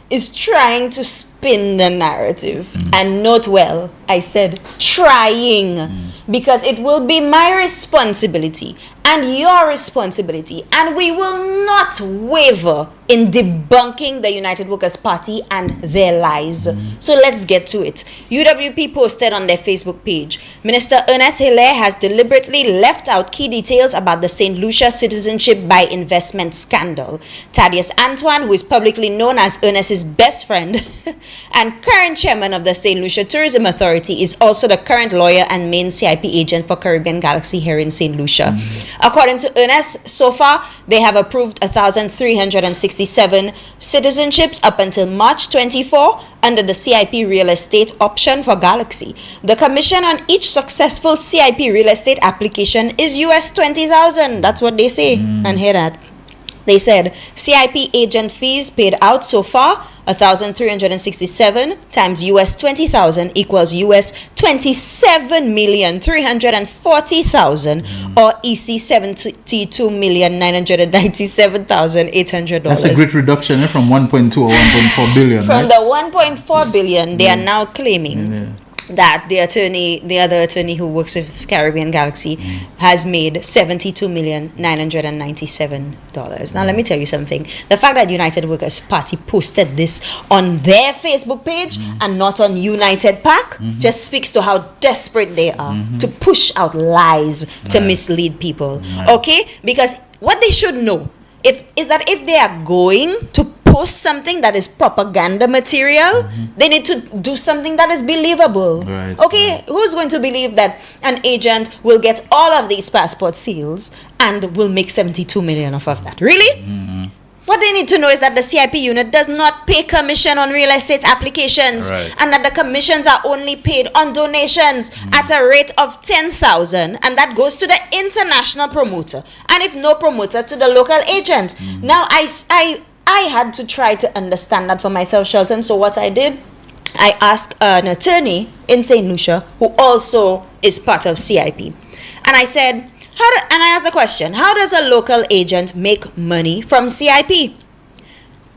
is trying to spin the narrative. And note well, I said trying, because it will be my responsibility and your responsibility, and we will not waver in debunking the United Workers' Party and their lies. So let's get to it. UWP posted on their Facebook page, Minister Ernest Hilaire has deliberately left out key details about the St. Lucia citizenship by investment scandal. Thaddeus Antoine, who is publicly known as Ernest's best friend and current chairman of the St. Lucia Tourism Authority, is also the current lawyer and main CIP agent for Caribbean Galaxy here in St. Lucia. According to Ernest, so far they have approved 1,367 citizenships up until March 24 under the CIP real estate option for Galaxy. The commission on each successful CIP real estate application is US 20,000. That's what they say. And hear that. They said CIP agent fees paid out so far, 1,367 times US 20,000 equals US 27,340,000 or EC 72,997,800. That's a great reduction from 1.2 or 1.4 billion. From right? the 1.4 billion, they are now claiming that the other attorney who works with Caribbean Galaxy has made $72,997. Now let me tell you something. The fact that United Workers Party posted this on their Facebook page and not on United PAC just speaks to how desperate they are to push out lies to mislead people. Okay? Because what they should know is that if they are going to post something that is propaganda material, they need to do something that is believable. Right, Okay, who's going to believe that an agent will get all of these passport seals and will make 72 million off of that? Really? What they need to know is that the CIP unit does not pay commission on real estate applications, Right. and that the commissions are only paid on donations at a rate of 10,000, and that goes to the international promoter, and if no promoter, to the local agent. Now, I had to try to understand that for myself, Shelton. So what I did, I asked an attorney in St. Lucia who also is part of CIP, and I said, and I asked the question, how does a local agent make money from CIP?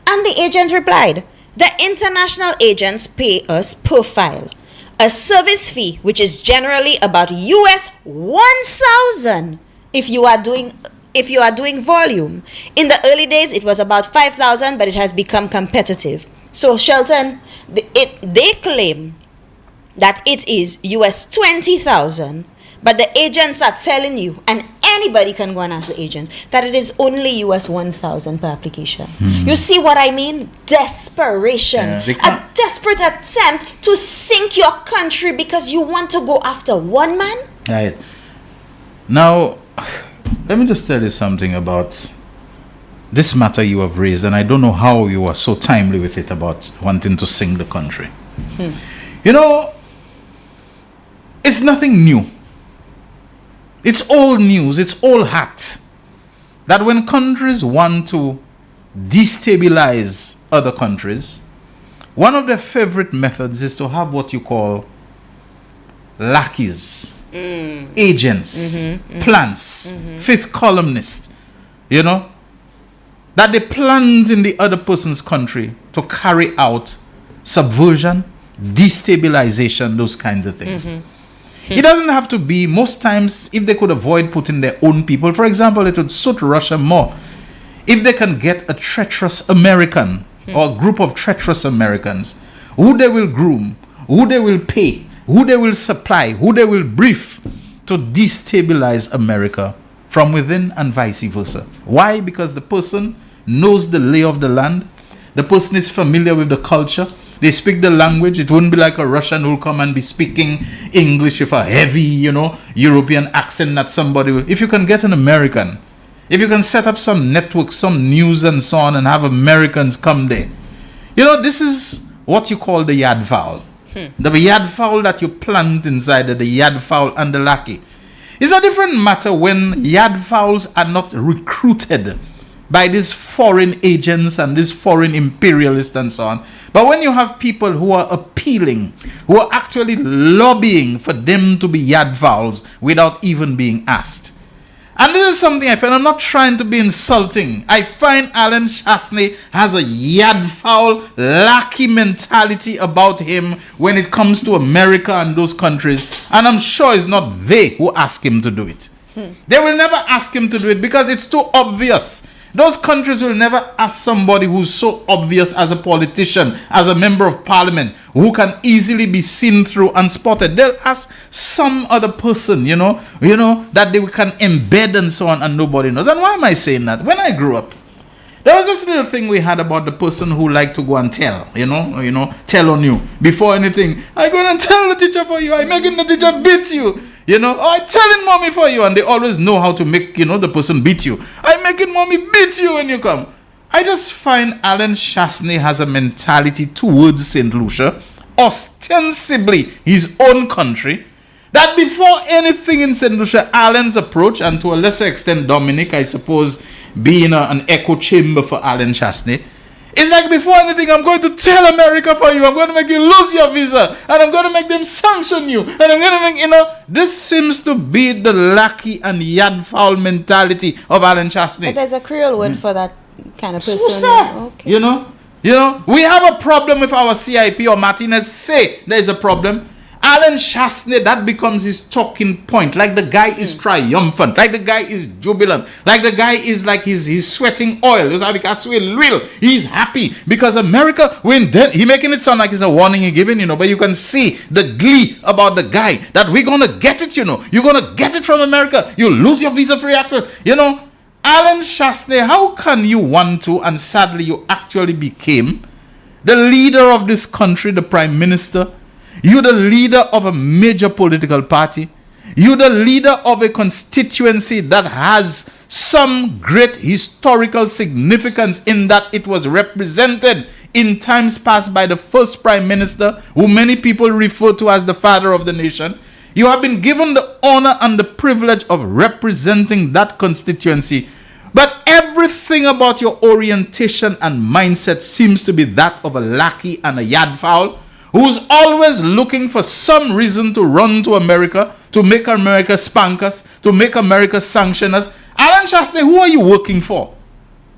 And the agent replied, the international agents pay us per file. A service fee, which is generally about US 1,000 if you are doing volume. In the early days, it was about 5,000, but it has become competitive. So Shelton, they claim that it is US 20,000. But the agents are telling you, and anybody can go and ask the agents, that it is only US 1,000 per application. You see what I mean? Desperation. A desperate attempt to sink your country because you want to go after one man? Right. Now, let me just tell you something about this matter you have raised, and I don't know how you are so timely with it about wanting to sink the country. You know, it's nothing new. It's old news, it's old hat, that when countries want to destabilize other countries, one of their favorite methods is to have what you call lackeys, agents, plants, fifth columnists, you know, that they plant in the other person's country to carry out subversion, destabilization, those kinds of things. It doesn't have to be, most times, if they could avoid putting their own people, for example, it would suit Russia more if they can get a treacherous American or a group of treacherous Americans who they will groom, who they will pay, who they will supply, who they will brief to destabilize America from within and vice versa. Why? Because the person knows the lay of the land, the person is familiar with the culture, they speak the language. It wouldn't be like a Russian who'll come and be speaking English with a heavy, European accent that somebody will. If you can get an American, if you can set up some network, some news and so on, and have Americans come there. This is what you call the yard fowl. The yard fowl that you plant inside the yard fowl and the lackey. It's a different matter when yard fowls are not recruited by these foreign agents and these foreign imperialists and so on. But when you have people who are appealing, who are actually lobbying for them to be yard fowls without even being asked. And this is something I find, I'm not trying to be insulting. I find Alan Chastney has a yard fowl, lackey mentality about him when it comes to America and those countries. And I'm sure it's not they who ask him to do it. They will never ask him to do it because it's too obvious. Those countries will never ask somebody who's so obvious as a politician, as a member of parliament, who can easily be seen through and spotted. They'll ask some other person, that they can embed and so on, and nobody knows. And why am I saying that? When I grew up, there was this little thing we had about the person who liked to go and tell, tell on you. Before anything, I go and tell the teacher for you. I'm making the teacher beat you. I'm telling mommy for you. And they always know how to make, the person beat you. I'm making mommy beat you when you come. I just find Alan Chastney has a mentality towards St. Lucia, ostensibly his own country, that before anything in St. Lucia, Alan's approach, and to a lesser extent Dominic, I suppose, being an echo chamber for Alan Chastney, it's like before anything, I'm going to tell America for you. I'm going to make you lose your visa. And I'm going to make them sanction you. And I'm going to make, this seems to be the lackey and yard fowl mentality of Alan Chastney. But there's a Creole word for that kind of person. Okay. We have a problem with our CIP, or Martinez say there's a problem. Alan Chastney, that becomes his talking point. Like the guy is triumphant. Like the guy is jubilant. Like the guy is like he's sweating oil. He's happy because America, he making it sound like it's a warning he giving, but you can see the glee about the guy that we're going to get it, You're going to get it from America. You lose your visa-free access, Alan Shastney, how can you want to, and sadly you actually became the leader of this country, the prime minister? You're the leader of a major political party. You're the leader of a constituency that has some great historical significance in that it was represented in times past by the first prime minister, who many people refer to as the father of the nation. You have been given the honor and the privilege of representing that constituency. But everything about your orientation and mindset seems to be that of a lackey and a yardfowl who's always looking for some reason to run to America, to make America spank us, to make America sanction us. Alan Shastney, who are you working for?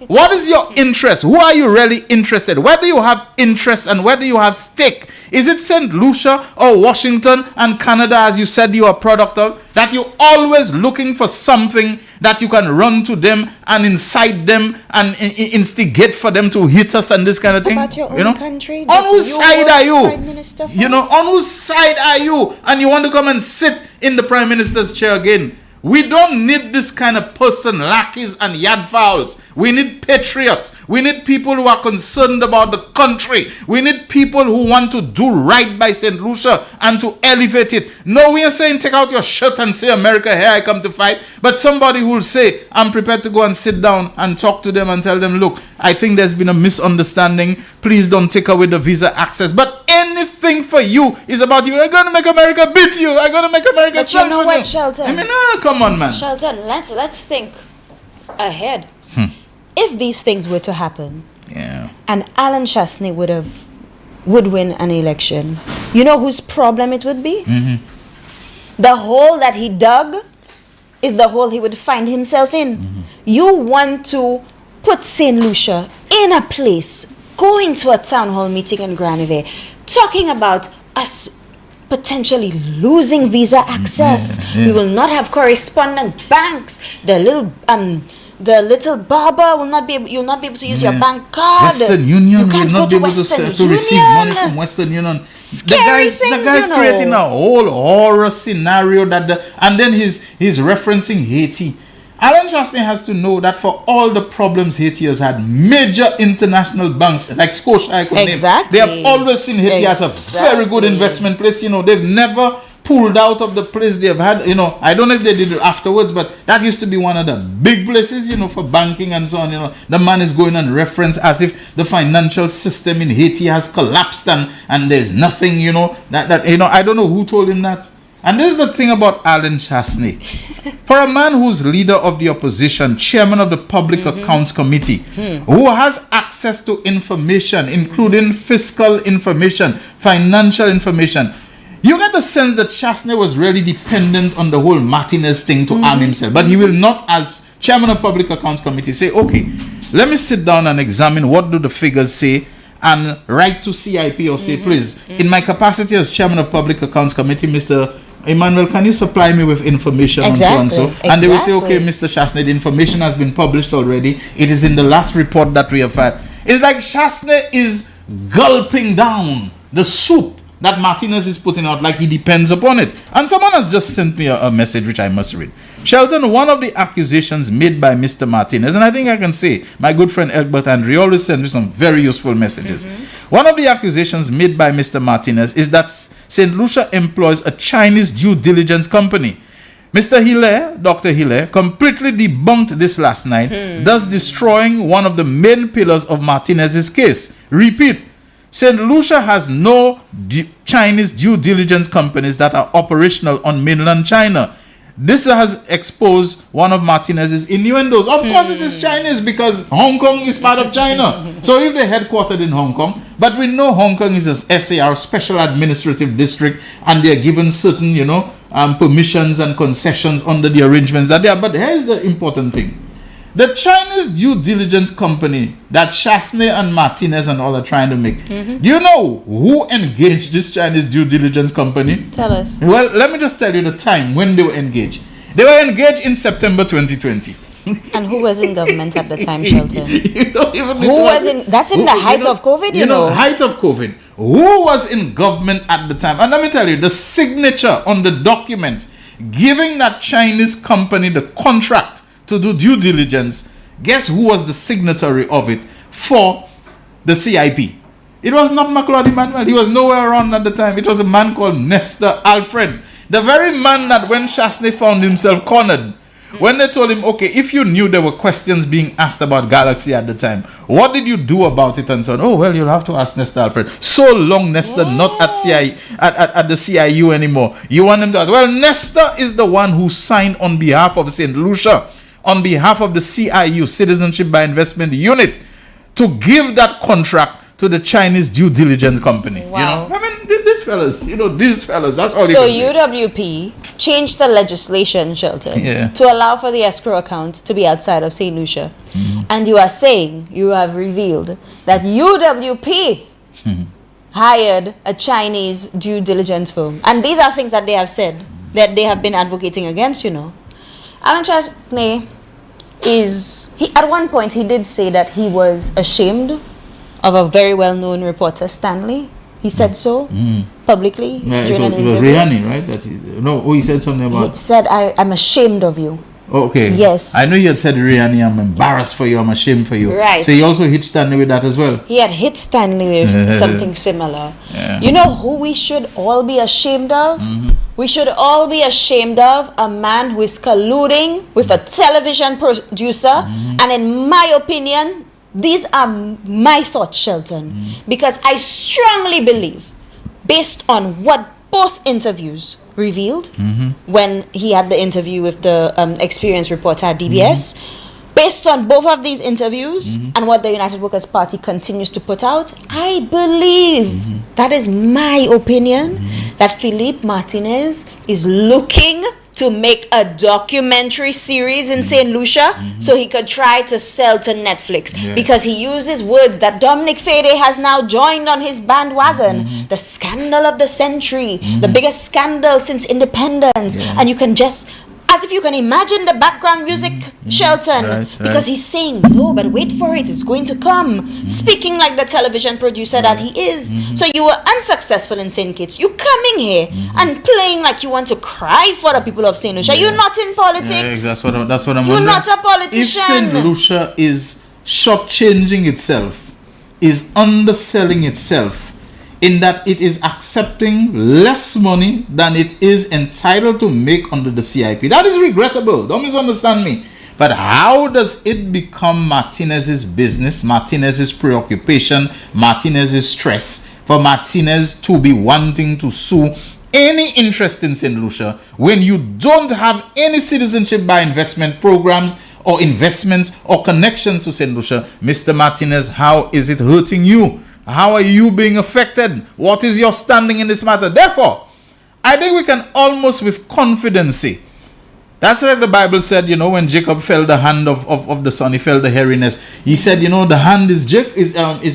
What is your interest? Who are you really interested? Where do you have interest and where do you have stake? Is it St. Lucia or Washington and Canada, as you said you are a product of, that you're always looking for something that you can run to them and incite them and instigate for them to hit us and this kind of thing? About your own country? On whose side are you? Prime Minister On whose side are you? And you want to come and sit in the Prime Minister's chair again? We don't need this kind of person, lackeys and yardfowls. We need patriots. We need people who are concerned about the country. We need people who want to do right by St. Lucia and to elevate it. No, we are saying take out your shirt and say, America, here I come to fight. But somebody who will say, I'm prepared to go and sit down and talk to them and tell them, look, I think there's been a misunderstanding. Please don't take away the visa access. But anything for you is about you. I'm going to make America beat you. I'm going to make America But you know what, Shelton? I mean, come on, man. Shelton, let's think ahead. If these things were to happen, and Alan Shastney would win an election, you know whose problem it would be? The hole that he dug is the hole he would find himself in. You want to put St. Lucia in a place, going to a town hall meeting in Graniville, talking about us potentially losing visa access. We will not have correspondent banks. The little barber will not be able, you'll not be able to use your bank card. Western Union you can't will not go be able to receive money from Western Union. Scary things, the guy's creating a whole horror scenario and then he's referencing Haiti. Alan Shastney has to know that for all the problems Haiti has had, major international banks like Scotia, I could name, they have always seen Haiti as a very good investment place. They've never pulled out of the place they've had. I don't know if they did it afterwards, but that used to be one of the big places, for banking and so on. The man is going on reference as if the financial system in Haiti has collapsed and there's nothing, I don't know who told him that. And this is the thing about Alan Shastney. For a man who's leader of the opposition, chairman of the Public Accounts Committee, who has access to information, including fiscal information, financial information, you get the sense that Shastney was really dependent on the whole Martinez thing to arm himself. But he will not, as chairman of Public Accounts Committee, say, okay, let me sit down and examine what do the figures say and write to CIP or say, please, in my capacity as chairman of Public Accounts Committee, Mr. Emmanuel, can you supply me with information and so and so? And they will say, okay, Mr. Shastney, the information has been published already. It is in the last report that we have had. It's like Shastney is gulping down the soup that Martinez is putting out, like he depends upon it. And someone has just sent me a message which I must read. Shelton, one of the accusations made by Mr. Martinez, and I think I can say, my good friend Egbert Andre always sends me some very useful messages. One of the accusations made by Mr. Martinez is that St. Lucia employs a Chinese due diligence company. Mr. Hilaire, Dr. Hilaire, completely debunked this last night, thus destroying one of the main pillars of Martinez's case. Repeat, St. Lucia has no Chinese due diligence companies that are operational on mainland China. This has exposed one of Martinez's innuendos. Of course it is Chinese because Hong Kong is part of China. So if they're headquartered in Hong Kong, but we know Hong Kong is a SAR, Special Administrative District, and they're given certain, permissions and concessions under the arrangements that they are. But here's the important thing. The Chinese due diligence company that Shastney and Martinez and all are trying to make, do you know who engaged this Chinese due diligence company? Tell us. Well, let me just tell you the time when they were engaged. They were engaged in September 2020. And who was in government at the time, Shelton? You don't even who was in? That's in the height of COVID, you know. Height of COVID. Who was in government at the time? And let me tell you, the signature on the document giving that Chinese company the contract to do due diligence, guess who was the signatory of it for the CIP? It was not McLeod Emmanuel. He was nowhere around at the time. It was a man called Nestor Alfred. The very man that when Chasney found himself cornered, when they told him, okay, if you knew there were questions being asked about Galaxy at the time, what did you do about it and so on? Oh, well, you'll have to ask Nestor Alfred. So long, Nestor, not at at the CIU anymore. You want him to ask? Well, Nestor is the one who signed on behalf of St. Lucia, on behalf of the CIU, Citizenship by Investment Unit, to give that contract to the Chinese due diligence company. Wow. You know, I mean, these fellas, that's all. So UWP changed the legislation, Shelton, to allow for the escrow account to be outside of St. Lucia. And you are saying, you have revealed that UWP hired a Chinese due diligence firm. And these are things that they have said, that they have been advocating against, you know. Alan Chasney at one point he did say that he was ashamed of a very well-known reporter, Stanley. He said so publicly during an interview. Rihanna, right? He said something about... He said, I'm ashamed of you. Okay. Yes. I know you had said, Rihanna, I'm embarrassed for you, I'm ashamed for you. Right. So he also hit Stanley with that as well. He had hit Stanley with something similar. Yeah. You know who we should all be ashamed of? We should all be ashamed of a man who is colluding with a television producer. And in my opinion, these are my thoughts, Shelton, because I strongly believe, based on what both interviews revealed, when he had the interview with the experienced reporter at DBS, based on both of these interviews and what the United Workers' Party continues to put out, I believe, that is my opinion, that Philippe Martinez is looking to make a documentary series in St. Lucia so he could try to sell to Netflix, because he uses words that Dominic Fede has now joined on his bandwagon. The scandal of the century, the biggest scandal since independence. And you can just, as if you can imagine the background music, Shelton, because he's saying, no, but wait for it, it's going to come. Speaking like the television producer that he is. So you were unsuccessful in St. Kitts. You coming here and playing like you want to cry for the people of St. Lucia. You're not in politics. That's what I'm You're wondering. not a politician. If St. Lucia is shortchanging itself, is underselling itself, in that it is accepting less money than it is entitled to make under the CIP. That is regrettable. Don't misunderstand me. But how does it become Martinez's business, Martinez's preoccupation, Martinez's stress, for Martinez to be wanting to sue any interest in St. Lucia when you don't have any citizenship by investment programs or investments or connections to St. Lucia? Mr. Martinez, how is it hurting you? How are you being affected? What is your standing in this matter? Therefore, I think we can almost with confidence say, that's like the Bible said, you know, when Jacob felt the hand of the son, he felt the hairiness. He said, you know, the hand is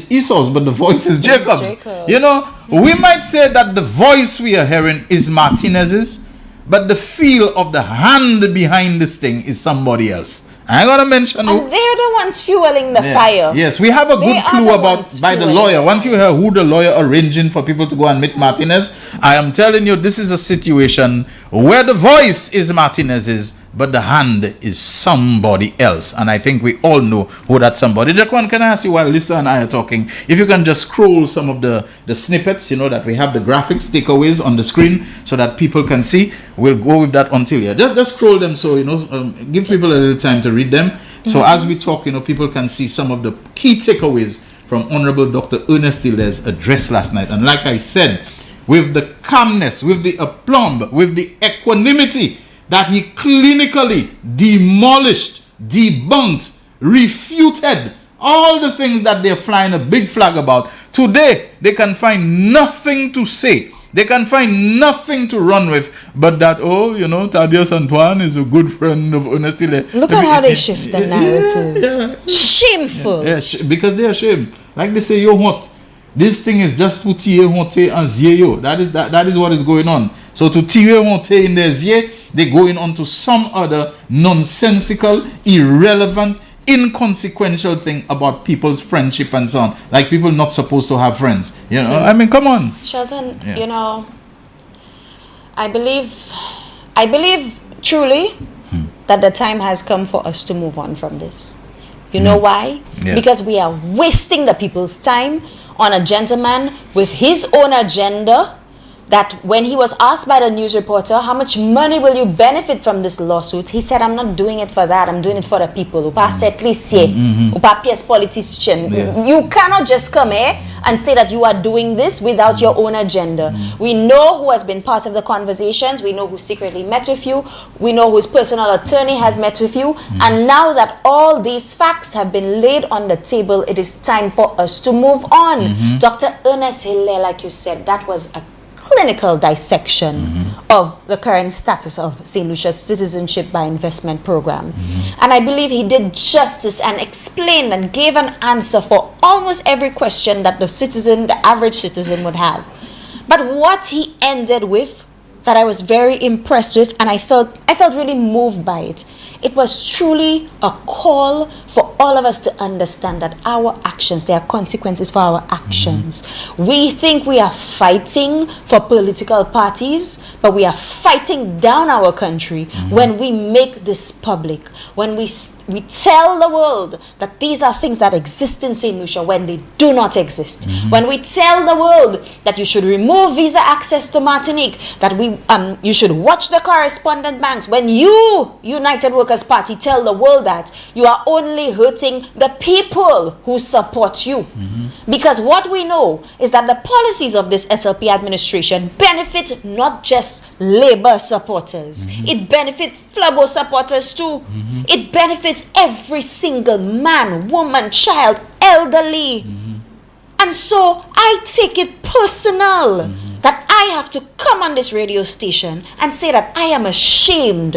Esau's, but the voice is Jacob's. You know, we might say that the voice we are hearing is Martinez's, but the feel of the hand behind this thing is somebody else. I'm going to mention and they're the ones fueling the fire. Yes, we have a good clue about by the lawyer. Once you hear who the lawyer arranging for people to go and meet Martinez, I am telling you, this is a situation where the voice is Martinez's, but the hand is somebody else. And I think we all know who that somebody. Jaquan, can I ask you while Lisa and I are talking, if you can just scroll some of the snippets, you know, that we have the graphics takeaways on the screen so that people can see. We'll go with that until here. Just scroll them so, you know, give people a little time to read them. So as we talk, you know, people can see some of the key takeaways from Honorable Dr. Ernest Hilder's address last night. And like I said, with the calmness, with the aplomb, with the equanimity that he clinically demolished, debunked, refuted all the things that they're flying a big flag about. Today, they can find nothing to say. They can find nothing to run with, but that, oh, you know, Thaddeus Antoine is a good friend of Ernest Hilder. Look at how they shift the narrative. Shameful. Because they are ashamed. Like they say, yo, what? This thing is just to tiye honte and zieyo. That is what is going on. So to tiye honte in their zie, they're going on to some other nonsensical, irrelevant, inconsequential thing about people's friendship and so on. Like people not supposed to have friends. You know, I mean, come on. Shelton, you know, I believe truly that the time has come for us to move on from this. You know why? Yeah. Because we are wasting the people's time on a gentleman with his own agenda, that when he was asked by the news reporter, how much money will you benefit from this lawsuit? He said, I'm not doing it for that. I'm doing it for the people. Upa setlisier, upa PS politician. Yes. You cannot just come here and say that you are doing this without your own agenda. We know who has been part of the conversations. We know who secretly met with you. We know whose personal attorney has met with you. And now that all these facts have been laid on the table, it is time for us to move on. Dr. Ernest Hilaire, like you said, that was a clinical dissection of the current status of St. Lucia's citizenship by investment program. And I believe he did justice and explained and gave an answer for almost every question that the citizen, the average citizen would have. But what he ended with, that I was very impressed with, and I felt really moved by it. It was truly a call for all of us to understand that our actions, there are consequences for our actions. We think we are fighting for political parties, but we are fighting down our country when we make this public, when we tell the world that these are things that exist in St. Lucia when they do not exist. When we tell the world that you should remove visa access to Martinique, that you should watch the correspondent banks, when you, United Workers Party, tell the world that, you are only hurting the people who support you. Because what we know is that the policies of this SLP administration benefit not just Labour supporters, it benefits Flabo supporters too. It benefits every single man, woman, child, elderly. And so I take it personal that I have to come on this radio station and say that I am ashamed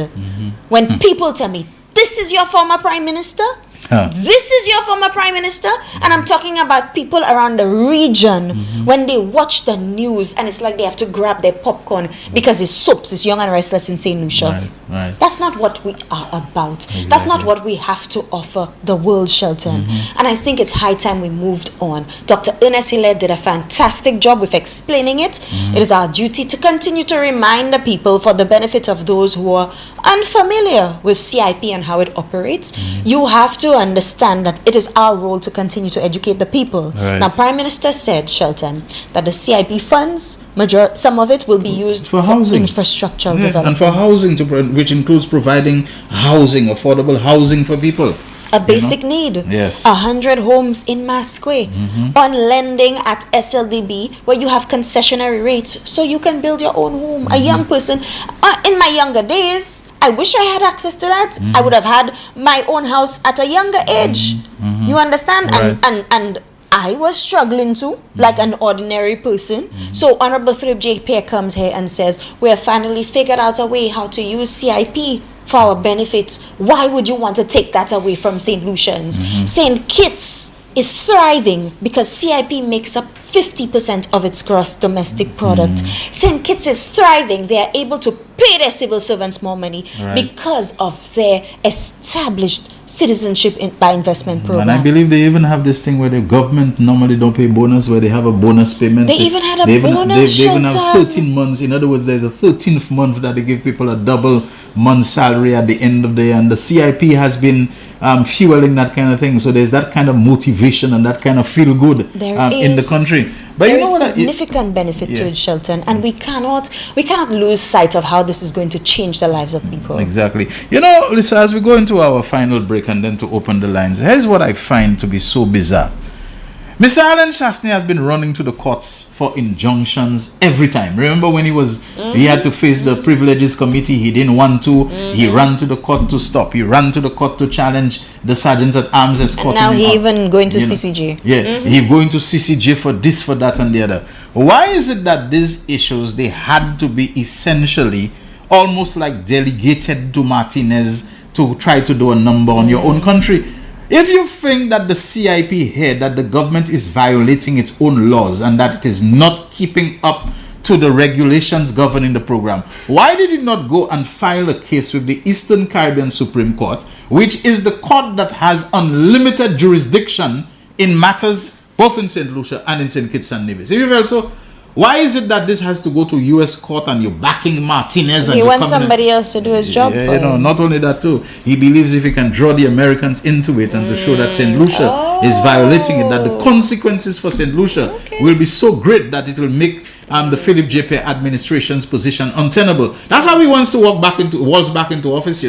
when people tell me, this is your former prime minister? This is your former prime minister? And I'm talking about people around the region when they watch the news and it's like they have to grab their popcorn because it's soaps, it's Young and Restless in St. Lucia. Right. That's not what we are about. That's not what we have to offer the world, Shelton. And I think it's high time we moved on. Dr. Ernest Hilaire did a fantastic job with explaining it. It is our duty to continue to remind the people, for the benefit of those who are unfamiliar with CIP and how it operates. You have to understand that it is our role to continue to educate the people. Now, Prime Minister said, Shelton, that the CIP funds, some of it will be used for housing, infrastructural development. And for housing, which includes providing housing, affordable housing for people. A basic need. Yes. 100 homes in Mass Square. On lending at SLDB, where you have concessionary rates, so you can build your own home. A young person, in my younger days, I wish I had access to that. I would have had my own house at a younger age. You understand? And I was struggling too, like an ordinary person. So Honorable Philip J. Pear comes here and says, we have finally figured out a way how to use CIP for our benefits. Why would you want to take that away from St. Lucians? St. Kitts is thriving because CIP makes up 50% of its gross domestic product. St. Kitts is thriving. They are able to pay their civil servants more money because of their established citizenship by investment program. And I believe they even have this thing where the government normally don't pay bonus, where they have a bonus payment. They even had a bonus. They even have 13 months. In other words, there's a 13th month that they give people a double month salary at the end of the year. And the CIP has been fueling that kind of thing. So there's that kind of motivation and that kind of feel good in the country. But there is significant benefit to it, Shelton, and we cannot lose sight of how this is going to change the lives of people. Exactly. You know, Lisa, as we go into our final break and then to open the lines, here's what I find to be so bizarre. Mr. Alan Shastney has been running to the courts for injunctions every time. Remember when he had to face the privileges committee, he didn't want to, he ran to the court to stop, he ran to the court to challenge the sergeant at arms escorting him. And now he up. even going to CCJ. He going to CCJ for this, for that and the other. Why is it that these issues, they had to be essentially almost like delegated to Martinez to try to do a number on your own country? If you think that the CIP here, that the government is violating its own laws and that it is not keeping up to the regulations governing the program, why did you not go and file a case with the Eastern Caribbean Supreme Court, which is the court that has unlimited jurisdiction in matters both in St. Lucia and in St. Kitts and Nevis? If you felt so, Why is it that this has to go to U.S. court and you're backing Martinez? He wants somebody else to do his job for him. Not only that too. He believes if he can draw the Americans into it and to show that St. Lucia is violating it, that the consequences for St. Lucia will be so great that it will make the Philip J. Pierre administration's position untenable. That's how he wants to waltz back into office,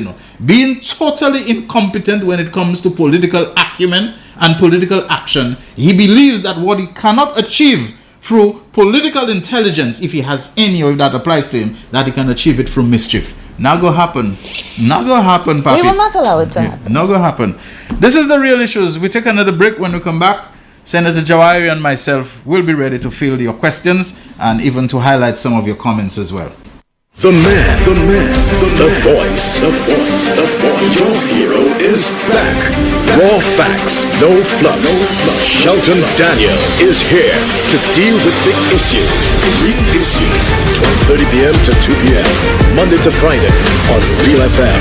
Being totally incompetent when it comes to political acumen and political action. He believes that what he cannot achieve through political intelligence, if he has any of that applies to him, that he can achieve it through mischief. Not gonna happen. Not gonna happen, Papi. We will not allow it to happen. Not gonna happen. This is The Real Issues. We take another break. When we come back, Senator Jawari and myself will be ready to field your questions and even to highlight some of your comments as well. The man, the voice. Your hero is back. Raw facts, no fluff. Shelton Daniel is here to deal with the issues. Real issues. 12:30 p.m. to 2 p.m. Monday to Friday on Real FM.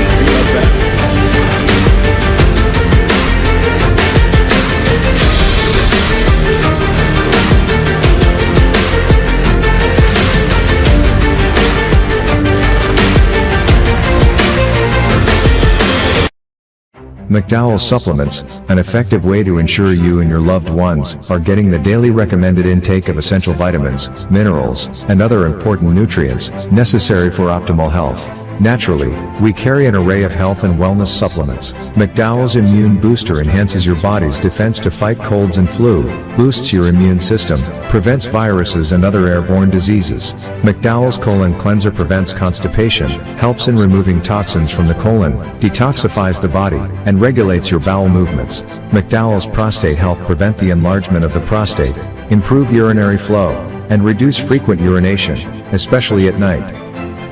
McDowell's Supplements, an effective way to ensure you and your loved ones are getting the daily recommended intake of essential vitamins, minerals, and other important nutrients necessary for optimal health. Naturally, we carry an array of health and wellness supplements. McDowell's Immune Booster enhances your body's defense to fight colds and flu, boosts your immune system, prevents viruses and other airborne diseases. McDowell's Colon Cleanser prevents constipation, helps in removing toxins from the colon, detoxifies the body, and regulates your bowel movements. McDowell's Prostate Health prevent the enlargement of the prostate, improve urinary flow, and reduce frequent urination, especially at night.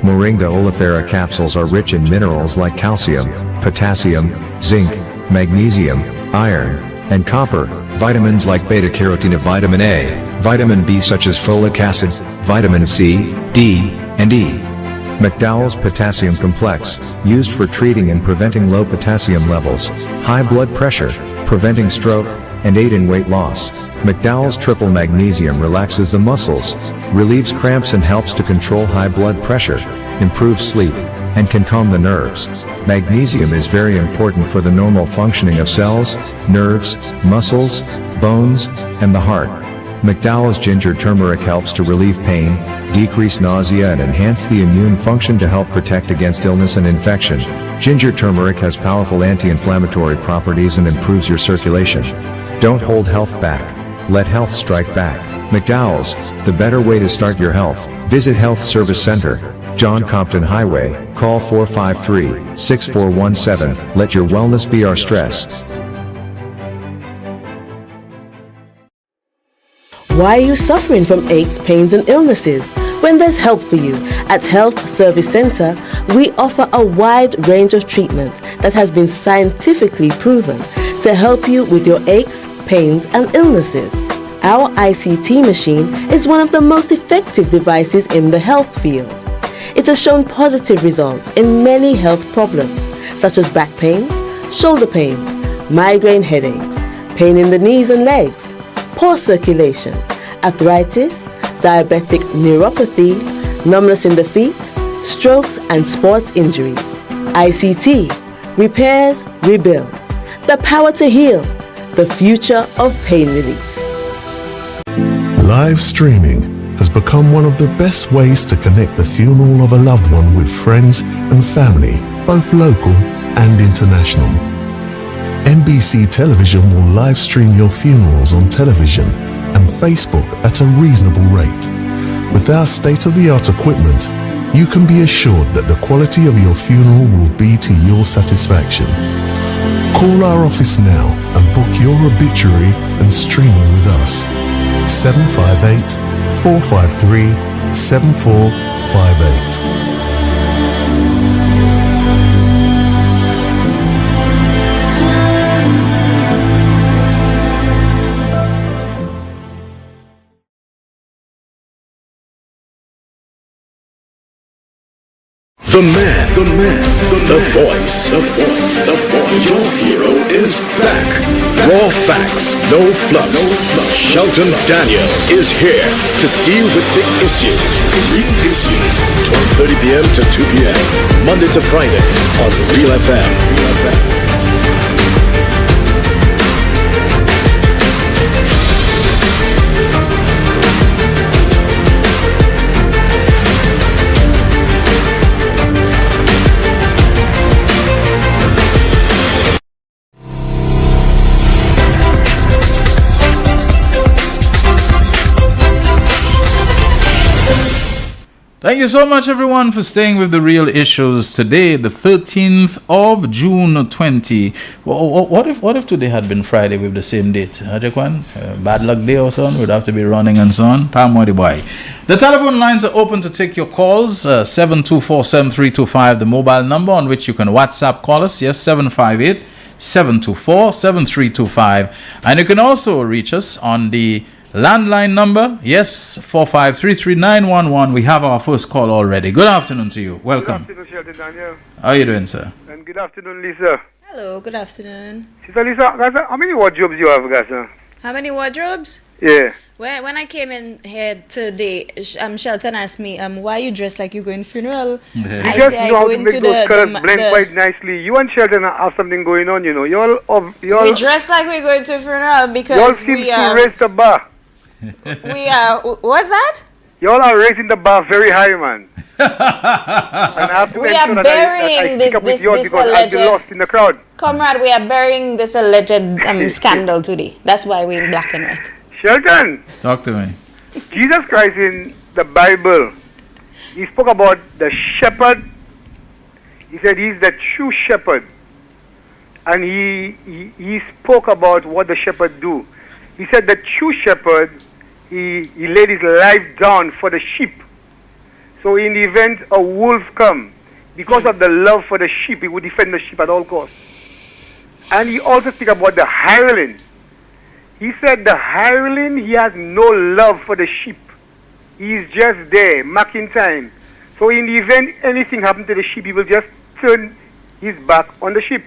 Moringa oleifera capsules are rich in minerals like calcium, potassium, zinc, magnesium, iron, and copper, vitamins like beta-carotene of vitamin A, vitamin B such as folic acid, vitamin C, D, and E. McDowell's Potassium Complex, used for treating and preventing low potassium levels, high blood pressure, preventing stroke, and aid in weight loss. McDowell's Triple Magnesium relaxes the muscles, relieves cramps and helps to control high blood pressure, improves sleep, and can calm the nerves. Magnesium is very important for the normal functioning of cells, nerves, muscles, bones, and the heart. McDowell's Ginger Turmeric helps to relieve pain, decrease nausea and enhance the immune function to help protect against illness and infection. Ginger turmeric has powerful anti-inflammatory properties and improves your circulation. Don't hold health back. Let health strike back. McDowell's, the better way to start your health. Visit Health Service Center, John Compton Highway, call 453-6417. Let your wellness be our stress. Why are you suffering from aches, pains, and illnesses? When there's help for you. At Health Service Center, we offer a wide range of treatment that has been scientifically proven to help you with your aches, pains, and illnesses. Our ICT machine is one of the most effective devices in the health field. It has shown positive results in many health problems, such as back pains, shoulder pains, migraine headaches, pain in the knees and legs, poor circulation, arthritis, diabetic neuropathy, numbness in the feet, strokes and sports injuries. ICT, repairs, rebuild. The power to heal, the future of pain relief. Live streaming has become one of the best ways to connect the funeral of a loved one with friends and family, both local and international. NBC Television will live stream your funerals on television and Facebook at a reasonable rate. With our state-of-the-art equipment, you can be assured that the quality of your funeral will be to your satisfaction. Call our office now and book your obituary and streaming with us. 758-453-7458. The man, the voice. Your hero is back. Raw facts, no fluff. Shelton Daniel is here to deal with the issues. Real issues. 12:30 p.m. to 2 p.m. Monday to Friday on Real FM. Thank you so much, everyone, for staying with the real issues today, the 13th of June 20. What if today had been Friday with the same date? Ajakwan? Bad luck day or so on? Would have to be running and so on. Pamwadi boy. The telephone lines are open to take your calls. 724-7325, the mobile number on which you can WhatsApp call us. Yes, 758-724-7325. And you can also reach us on the landline number, yes, 4533911. We have our first call already. Good afternoon to you. Welcome. Good afternoon, Shelton Daniel. How are you doing, sir? And good afternoon, Lisa. Hello, good afternoon. Sister Lisa, guys, how many wardrobes you have, guys? How many wardrobes? Yeah. When I came in here today, Shelton asked me, why you dressed like you going funeral? You just know how to make those colors blend quite nicely. You and Shelton have something going on, you know. We dress like we're going to a funeral because y'all seem to raise the bar. We are. What's that? Y'all are raising the bar very high, man. And I have to we are burying this alleged. I'll be lost in the crowd. Comrade, we are burying this alleged scandal today. That's why we're in black and white. Shelton, talk to me. Jesus Christ in the Bible, he spoke about the shepherd. He said he's the true shepherd, and he spoke about what the shepherd do. He said the true shepherd, he laid his life down for the sheep. So in the event a wolf come, because of the love for the sheep, he would defend the sheep at all costs. And he also speak about the hireling. He said the hireling, he has no love for the sheep. He is just there, marking time. So in the event anything happened to the sheep, he will just turn his back on the sheep.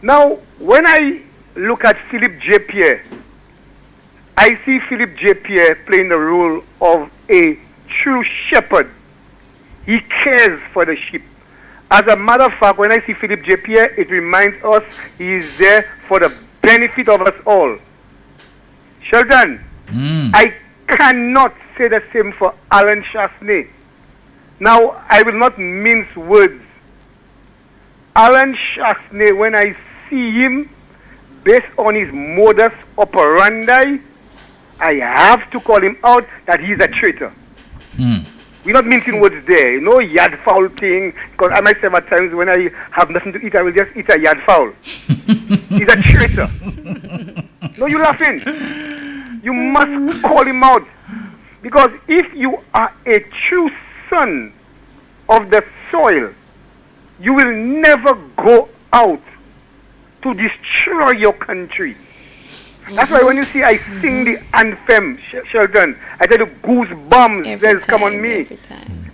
Now, when I look at Philip J. Pierre, I see Philip J. Pierre playing the role of a true shepherd. He cares for the sheep. As a matter of fact, when I see Philip J. Pierre, it reminds us he is there for the benefit of us all. Shelton, I cannot say the same for Alan Chasney. Now, I will not mince words. Alan Chasney, when I see him, based on his modus operandi, I have to call him out that he's a traitor. We're not mincing words there. No yard fowl thing. Because I myself at times when I have nothing to eat, I will just eat a yard fowl. He's a traitor. No, you're laughing. You must call him out. Because if you are a true son of the soil, you will never go out to destroy your country. That's why when you see I sing the anthem, Shelton, I tell you goosebumps come on me.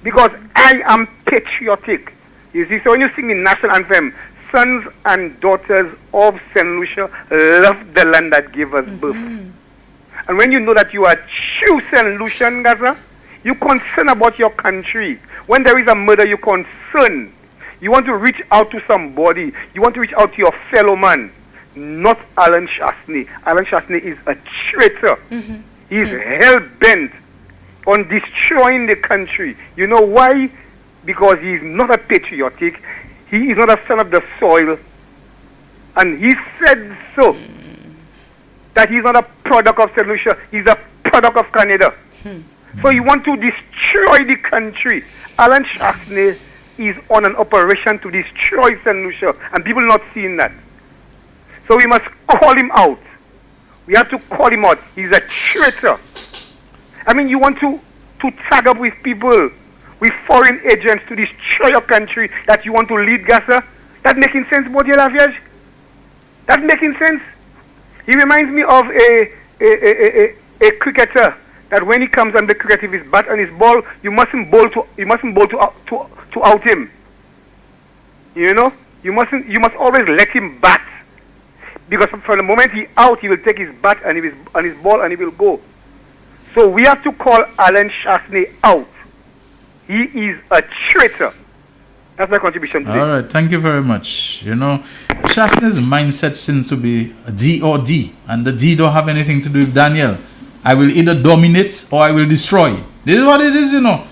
Because I am patriotic. You see, so when you sing the national anthem, sons and daughters of St. Lucia love the land that gave us birth. And when you know that you are true St. Lucian, Gaza, you concern about your country. When there is a murder, you concern. You want to reach out to somebody. You want to reach out to your fellow man. Not Alan Chasney. Alan Chasney is a traitor. He's hell-bent on destroying the country. You know why? Because he's not a patriotic. He is not a son of the soil. And he said so. That he's not a product of St. Lucia. He's a product of Canada. So you want to destroy the country. Alan Chasney is on an operation to destroy St. Lucia. And people not seeing that. So we must call him out. We have to call him out. He's a traitor. I mean, you want to tag up with people, with foreign agents to destroy your country that you want to lead, Gaza? That making sense, Bodi Laviage? That making sense? He reminds me of a cricketer that when he comes on the cricket with his bat and his ball, you mustn't bowl to out him. You know? You must always let him bat. Because from the moment he out, he will take his bat and his ball and he will go. So we have to call Alan Shastney out. He is a traitor. That's my contribution today. All right, thank you very much. You know, Shastney's mindset seems to be a D or D, and the D don't have anything to do with Daniel. I will either dominate or I will destroy. This is what it is, you know.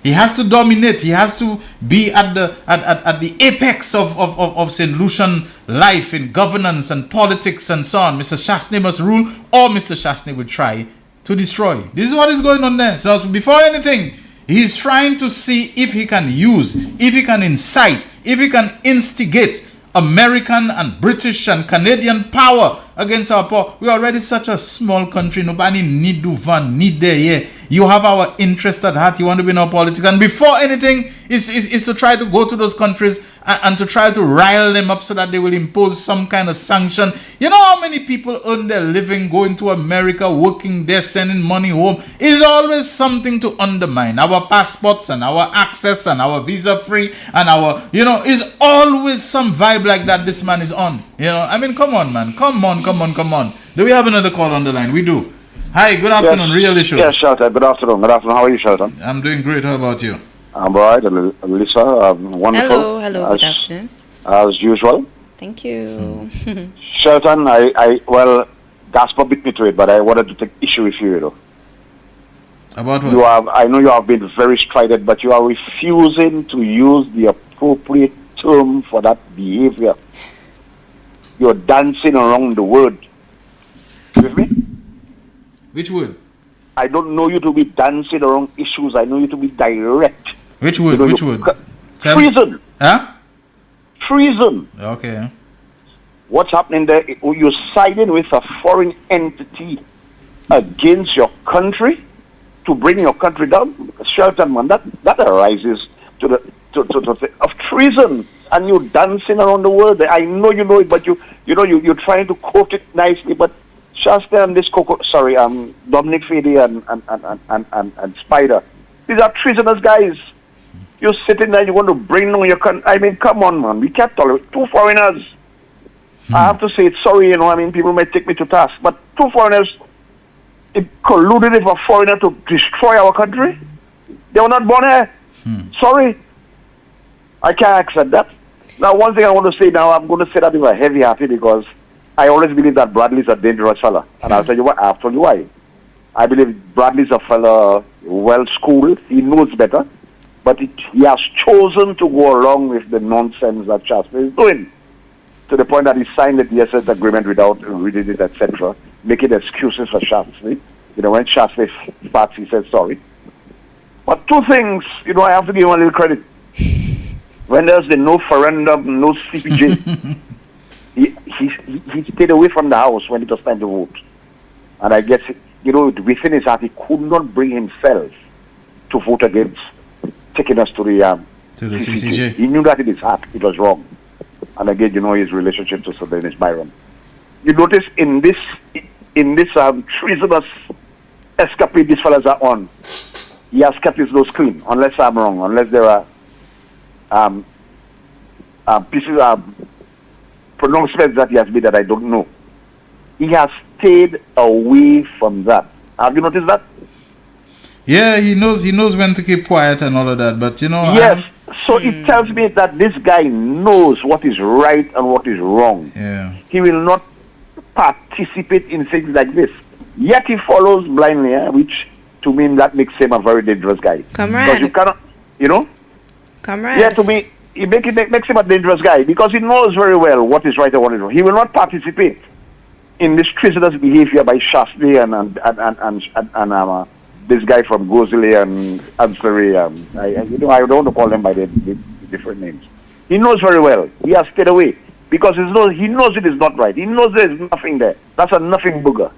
He has to dominate. He has to be at the apex of St. Lucian life in governance and politics and so on. Mr. Shastney must rule, or Mr. Shastney will try to destroy. This is what is going on there. So before anything, he's trying to see if he can use, if he can incite, if he can instigate American and British and Canadian power against our power. We're already such a small country. Nobody need to van, need there. Yeah, you have our interest at heart. You want to be in our politics, and before anything is to try to go to those countries and to try to rile them up so that they will impose some kind of sanction. You know how many people earn their living going to America, working there, sending money home? It's always something to undermine our passports and our access and our visa free and our, you know, it's always some vibe like that this man is on. You know, I mean, come on, man. Come on. Do we have another call on the line? We do. Hi, good afternoon, yes. Real Issues. Yes, Shelton. Good afternoon. How are you, Shelton? I'm doing great. How about you? I'm all right. Lisa, wonderful. Hello, good afternoon. As usual. Thank you. Shelton, well, Gaspar beat me to it, but I wanted to take issue with you, though. About what? I know you have been very strident, but you are refusing to use the appropriate term for that behavior. You're dancing around the word. You with me? Which word? I don't know you to be dancing around issues. I know you to be direct. Which word? You know, Which word? Treason. Huh? Treason. Okay. What's happening there? You're siding with a foreign entity against your country to bring your country down. Shelton, man, that arises to the of treason, and you're dancing around the world. I know you know it, but you're trying to quote it nicely, but Shasta and this Dominic Fede and Spider, these are treasonous guys. You're sitting there, you want to bring down your country. I mean, come on, man. We can't tolerate two foreigners. I have to say it. Sorry, you know, I mean, people may take me to task, but two foreigners colluded with a foreigner to destroy our country. They were not born here. Sorry. I can't accept that. Now, one thing I want to say now, I'm going to say that with a heavy hearted because I always believe that Bradley's a dangerous fella. And I'll tell you what, I'll tell you why. I believe Bradley's a fella well-schooled. He knows better. But he has chosen to go along with the nonsense that Shastney is doing. To the point that he signed the DSS agreement without reading it, etc., making excuses for Shastney. You know, when Shastney farts, he says sorry. But two things, you know, I have to give him a little credit. When there's the no referendum, no CPJ, he stayed away from the house when it was time to vote. And I guess, you know, within his heart, he could not bring himself to vote against taking us to the CCJ. He knew that in his heart it was wrong. And again, you know, his relationship to Sir Dennis Byron. You notice in this treasonous escapade these fellas are on, he has kept his nose clean, unless I'm wrong, unless there are pieces of pronouncements that he has made that I don't know. He has stayed away from that. Have you noticed that? Yeah, he knows when to keep quiet and all of that, but you know... Yes, so it tells me that this guy knows what is right and what is wrong. Yeah. He will not participate in things like this. Yet he follows blindly, which to me that makes him a very dangerous guy. Comrade. Because you cannot, you know? Comrade. Yeah, to me, it makes him a dangerous guy because he knows very well what is right and what is wrong. He will not participate in this treasonous behavior by Shastney and this guy from Gozley and Ancillary. I don't want to call them by the different names. He knows very well. He has stayed away because he knows it is not right. He knows there is nothing there. That's a nothing booger.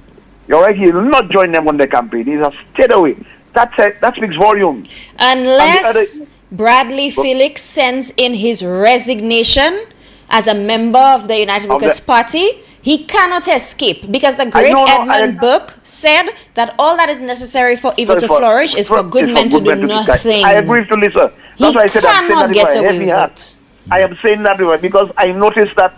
You're right. He will not join them on their campaign. He has stayed away. That speaks volumes. Unless Bradley Felix sends in his resignation as a member of the United Workers' Party, he cannot escape because the great Edmund Burke said that all that is necessary for evil to flourish is for good men to do nothing. I agree to Lisa. That's why I said cannot get away with it. I am saying that because I noticed that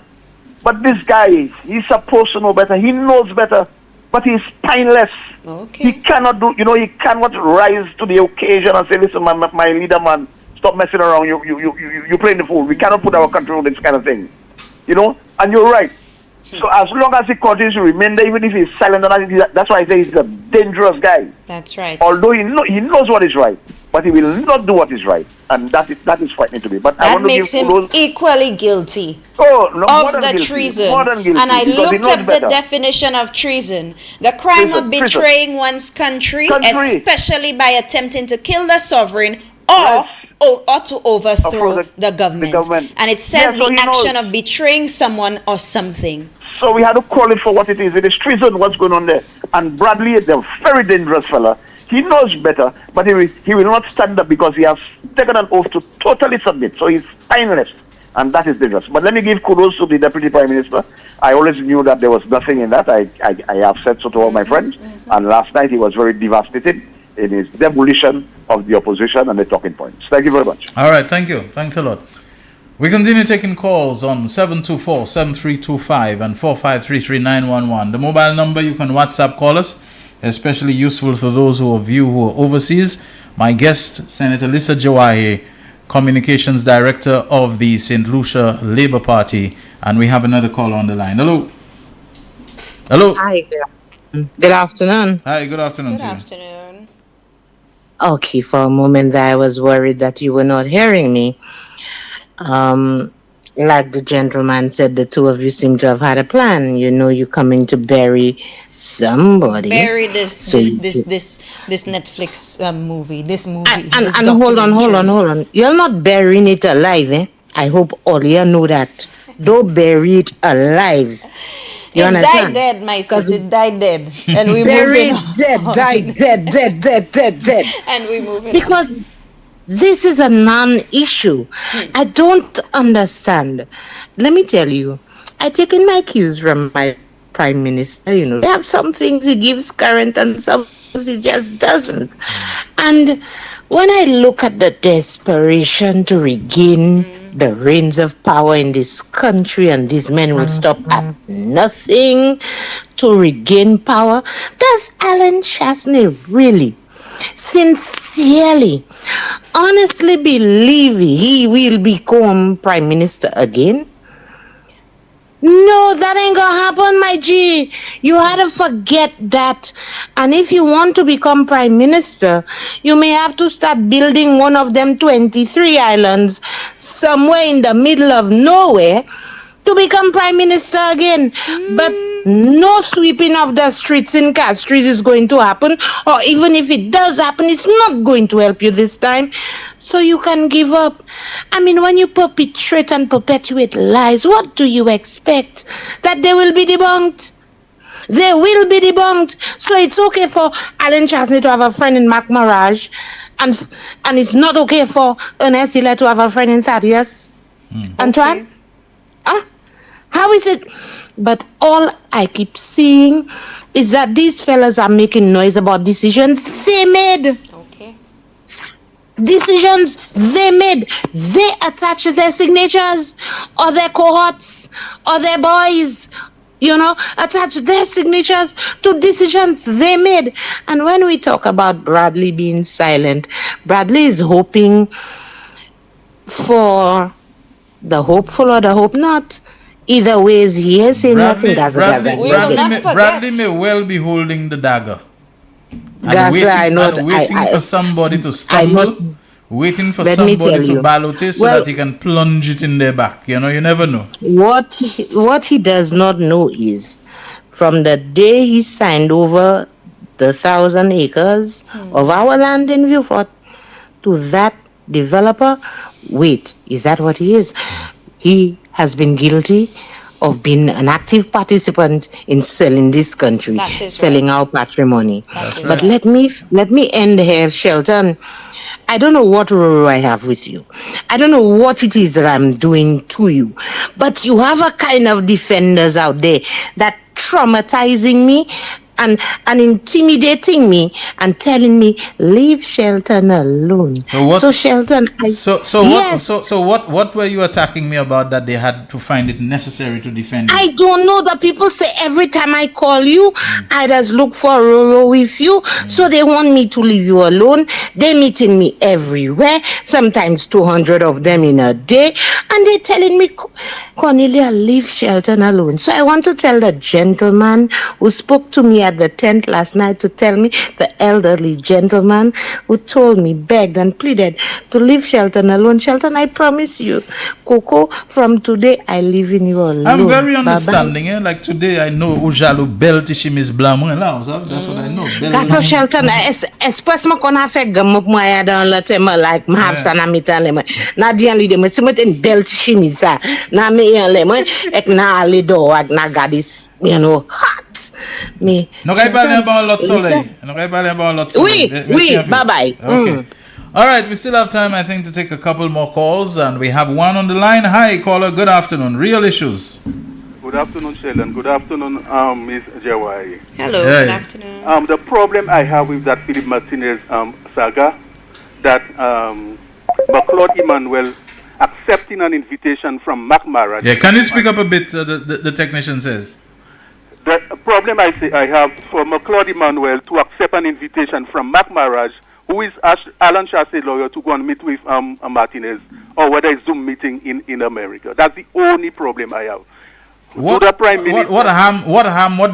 But this guy, he's supposed to know better. He knows better, but he's spineless. Okay. He cannot do, he cannot rise to the occasion and say, listen, my leader, man, stop messing around. You playing the fool. We cannot put our country on this kind of thing. And you're right. So as long as he continues to remain there, even if he's silent, that's why I say he's a dangerous guy. That's right. Although he knows what is right, but he will not do what is right, and that is frightening to me. But that makes him equally guilty of the guilty, treason. More than guilty, and I looked up better. the definition of treason: the crime of betraying one's country, especially by attempting to kill the sovereign or to overthrow the government. And it says the action of betraying someone or something. So we had to call it for what it is. It is treason, what's going on there. And Bradley is a very dangerous fella. He knows better, but he will not stand up because he has taken an oath to totally submit. So he's spineless, and that is dangerous. But let me give kudos to the Deputy Prime Minister. I always knew that there was nothing in that. I have said so to all my friends. And last night he was very devastated in his demolition of the opposition and the talking points. Thank you very much. All right, thank you. Thanks a lot. We continue taking calls on 724-7325 and 4533911. The mobile number, you can WhatsApp call us, especially useful for those of you who are overseas. My guest, Senator Lisa Jawahi, Communications Director of the St. Lucia Labour Party. And we have another caller on the line. Hello. Hello. Hi. Good afternoon. Hi, good afternoon Good to you. afternoon. Okay, for a moment I was worried that you were not hearing me. Like the gentleman said, the two of you seem to have had a plan. You're coming to bury somebody. Bury this Netflix movie. This movie. And hold on. You're not burying it alive, eh? I hope all you know that. Don't bury it alive. You understand? It died dead, my sis. It died dead. And we buried moving dead, on. died dead. And we moving because on. This is a non-issue. I don't understand. Let me tell you, I taken my cues from my prime minister. They have some things he gives current and some things he just doesn't. And when I look at the desperation to regain the reins of power in this country, and these men will stop at nothing to regain power, does Alan Chasney really sincerely, honestly believe he will become prime minister again? No, that ain't gonna happen, my G. You had to forget that. And if you want to become prime minister, you may have to start building one of them 23 islands somewhere in the middle of nowhere to become prime minister again. But no sweeping of the streets in Castries is going to happen, or even if it does happen, it's not going to help you this time. So you can give up. I mean, when you perpetrate and perpetuate lies, what do you expect? That they will be debunked? They will be debunked. So it's okay for Alan Chasney to have a friend in Mac Mirage, and it's not okay for Ernest Hiller to have a friend in Thaddeus. Antoine? Okay. How is it? But all I keep seeing is that these fellas are making noise about decisions they made. Okay. Decisions they made. They attach their signatures, or their cohorts, or their boys, attach their signatures to decisions they made. And when we talk about Bradley being silent, Bradley is hoping for the hopeful or the hope not. Either way, is he is saying nothing. Bradley may well be holding the dagger. Waiting for somebody to stumble. Waiting for somebody to ballotate so that he can plunge it in their back. You never know. What he does not know is, from the day he signed over the 1,000 acres of our land in Viewfort to that developer, wait, is that what he is? He has been guilty of being an active participant in selling this country, selling our patrimony. But let me end here, Shelton. I don't know what role I have with you. I don't know what it is that I'm doing to you. But you have a kind of defenders out there that traumatizing me and intimidating me and telling me leave Shelton alone. So Shelton, what were you attacking me about that they had to find it necessary to defend you? I don't know. The people say every time I call you, I just look for a row with you. So they want me to leave you alone. They meeting me everywhere, sometimes 200 of them in a day, and they telling me, Cornelia, leave Shelton alone. So I want to tell the gentleman who spoke to me at the tent last night to tell me, the elderly gentleman who told me, begged and pleaded to leave Shelton alone. Shelton, I promise you, Coco, from today I leaving you alone. I'm very understanding. Like today I know Ujalo beltishim is blam. That's what I know. That's what Shelton, especially when I feel gamma moya down la tema like mahafsa na mitale na dianli de metimeten beltishim is na me yanle ek na alido ag na gadis, you know, hot me. No kay parler about lot soleil. No kay parler about lot soleil. Oui, bye bye. Okay. All right, we still have time, I think, to take a couple more calls, and we have one on the line. Hi, caller. Good afternoon. Real issues. Good afternoon, Sheldon. Good afternoon, Miss Jawai. Hello. Hey. Good afternoon. The problem I have with that Philip Martinez saga, that McLeod Emmanuel accepting an invitation from McMarad. Yeah, can you speak up a bit? The technician says. The problem I have for McLeod Emmanuel to accept an invitation from McMarad, who is Alan Chassé lawyer, to go and meet with Martinez, or whether it's Zoom meeting in America. That's the only problem I have. What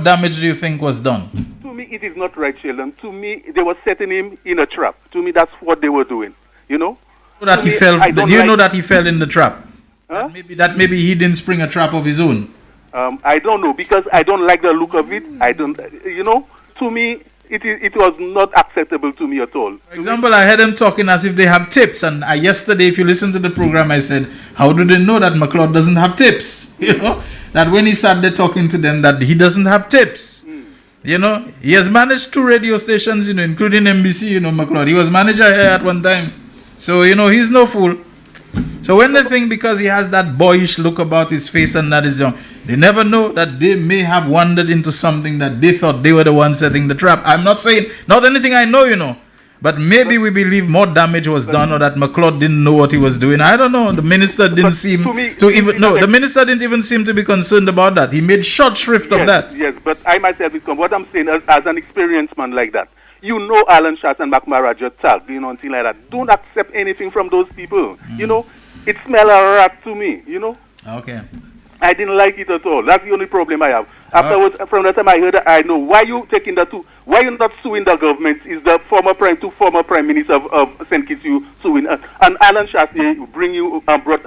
damage do you think was done? To me, it is not right, Sheldon. To me, they were setting him in a trap. To me, that's what they were doing. You know? That he fell. Do you know that he fell in the trap? Huh? That maybe he didn't spring a trap of his own. I don't know, because I don't like the look of it. I don't. You know, to me, it was not acceptable to me at all. For example, I heard them talking as if they have tips, and yesterday, if you listen to the program, I said, how do they know that McLeod doesn't have tips? You know, that when he sat there talking to them, that he doesn't have tips. You know, he has managed 2 radio stations, you know, including NBC, you know, McLeod. He was manager here at one time. So, you know, he's no fool. So when they think because he has that boyish look about his face and that is young, they never know that they may have wandered into something that they thought they were the ones setting the trap. I'm not saying, not anything I know, you know, but maybe we believe more damage was done, or that McLeod didn't know what he was doing. I don't know. The minister didn't seem the minister didn't even seem to be concerned about that. He made short shrift of that. Yes, but I myself, what I'm saying as an experienced man like that, you know, Alan Schatz and McMarad, your tag, you know, and things like that. Don't accept anything from those people. You know, it smells a rat to me, you know. Okay. I didn't like it at all. That's the only problem I have. Afterwards, from the time I heard that, I know why you taking that too. Why you not suing the government? Is the former prime minister of St. Kitts you suing? And Alan Schatz bring you brought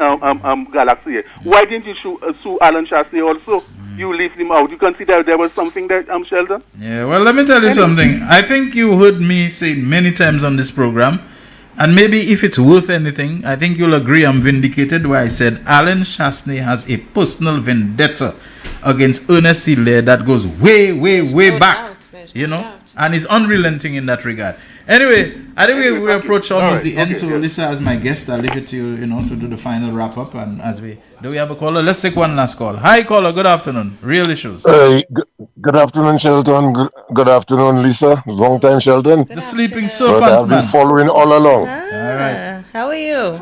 Galaxy here. Why didn't you sue Alan Schatz also? You leave him out. You consider there was something there, Sheldon? Yeah, well, let me tell you something. I think you heard me say many times on this program, and maybe if it's worth anything, I think you'll agree I'm vindicated where I said Alan Chasney has a personal vendetta against Ernest Hilaire that goes way, way, way back. You know? And is unrelenting in that regard. Anyway, I think we approach almost the end. So Lisa, as my guest, I'll leave it to you, you know, to do the final wrap up. And do we have a caller? Let's take one last call. Hi, caller. Good afternoon. Real issues. Good afternoon, Shelton. Good afternoon, Lisa. Long time, Shelton. The sleeping serpent. But I've been following all along. All right. How are you?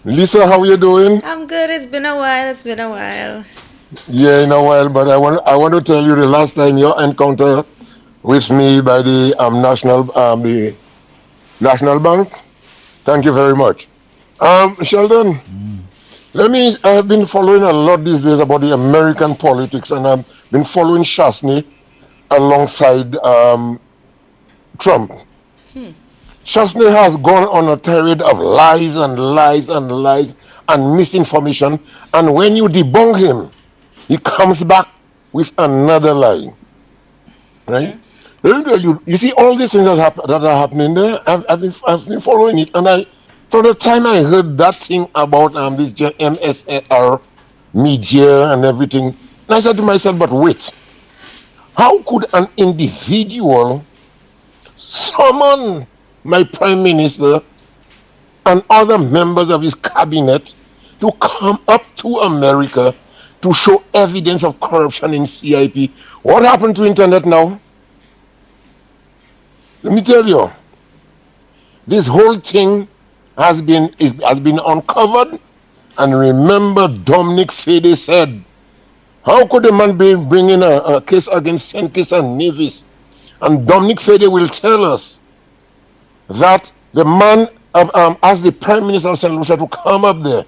Lisa, how are you doing? I'm good. It's been a while. Yeah, in a while. But I want to tell you the last time your encounter with me by the National Bank. Thank you very much. Sheldon, I have been following a lot these days about the American politics, and I've been following Chasney alongside Trump. Chasney has gone on a tirade of lies and misinformation, and when you debunk him, he comes back with another lie. Right? You see all these things that are happening there. I've been following it, and from the time I heard that thing about this MSAR media and everything, and I said to myself, but wait, how could an individual summon my prime minister and other members of his cabinet to come up to America to show evidence of corruption in CIP? What happened to internet now? let me tell you, this whole thing has been uncovered. And remember, Dominic Fede said, how could a man be bringing a case against Senkis and Nevis? And Dominic Fede will tell us that the man asked the Prime Minister of St. Lucia to come up there.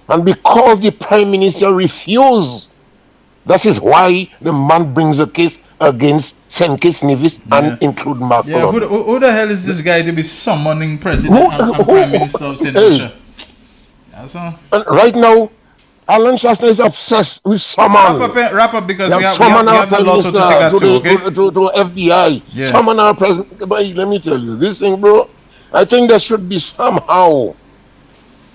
And because the Prime Minister refused, that is why the man brings a case against Senkis, Nevis, and include Mark. Yeah, who the hell is this guy to be summoning President and Prime Minister of St. Lucia? And right now, Alan Shasner is obsessed with summon. Wrap up because we have the lotto to take out too, okay? To FBI. Yeah. Summon our president. But let me tell you, this thing, bro, I think there should be somehow.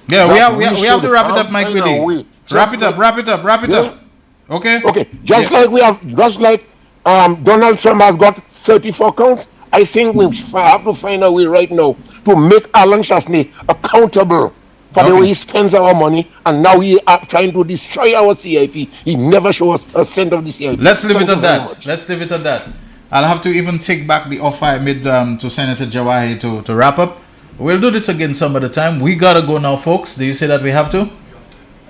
Yeah, we have to wrap it up, Mike Willie. Wrap it up. Okay? Okay. Just like Donald Trump has got 34 counts, I think we have to find a way right now to make Alan Shasney accountable for the way he spends our money, and now he are trying to destroy our CIP. He never shows us a cent of the CIP. Let's leave it at that. I'll have to even take back the offer I made to Senator Jawahi to wrap up. We'll do this again some other time. We gotta go now, folks. Do you say that we have to?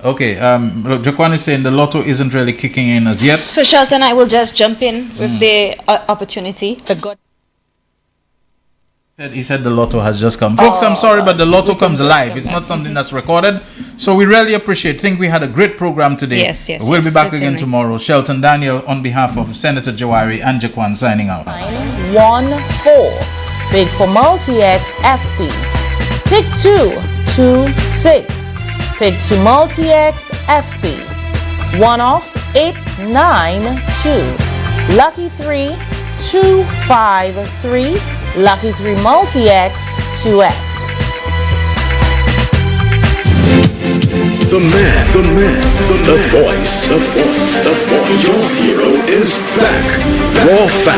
Okay, Jaquan is saying the lotto isn't really kicking in as yet. So Shelton, I will just jump in with the opportunity. He said the lotto has just come. Folks, I'm sorry, but the lotto comes live. It's not something that's recorded. So we really appreciate it. I think we had a great program today. Yes. We'll be back again tomorrow. Shelton Daniel on behalf of Senator Jawari and Jaquan signing out. 914. Big for multi-X FP. Pick 226. Pick 2 multi-X FP. 1 off 892. Lucky 3 253. Lucky 3 multi-X 2X. The man, the voice. Your hero is back. Raw facts.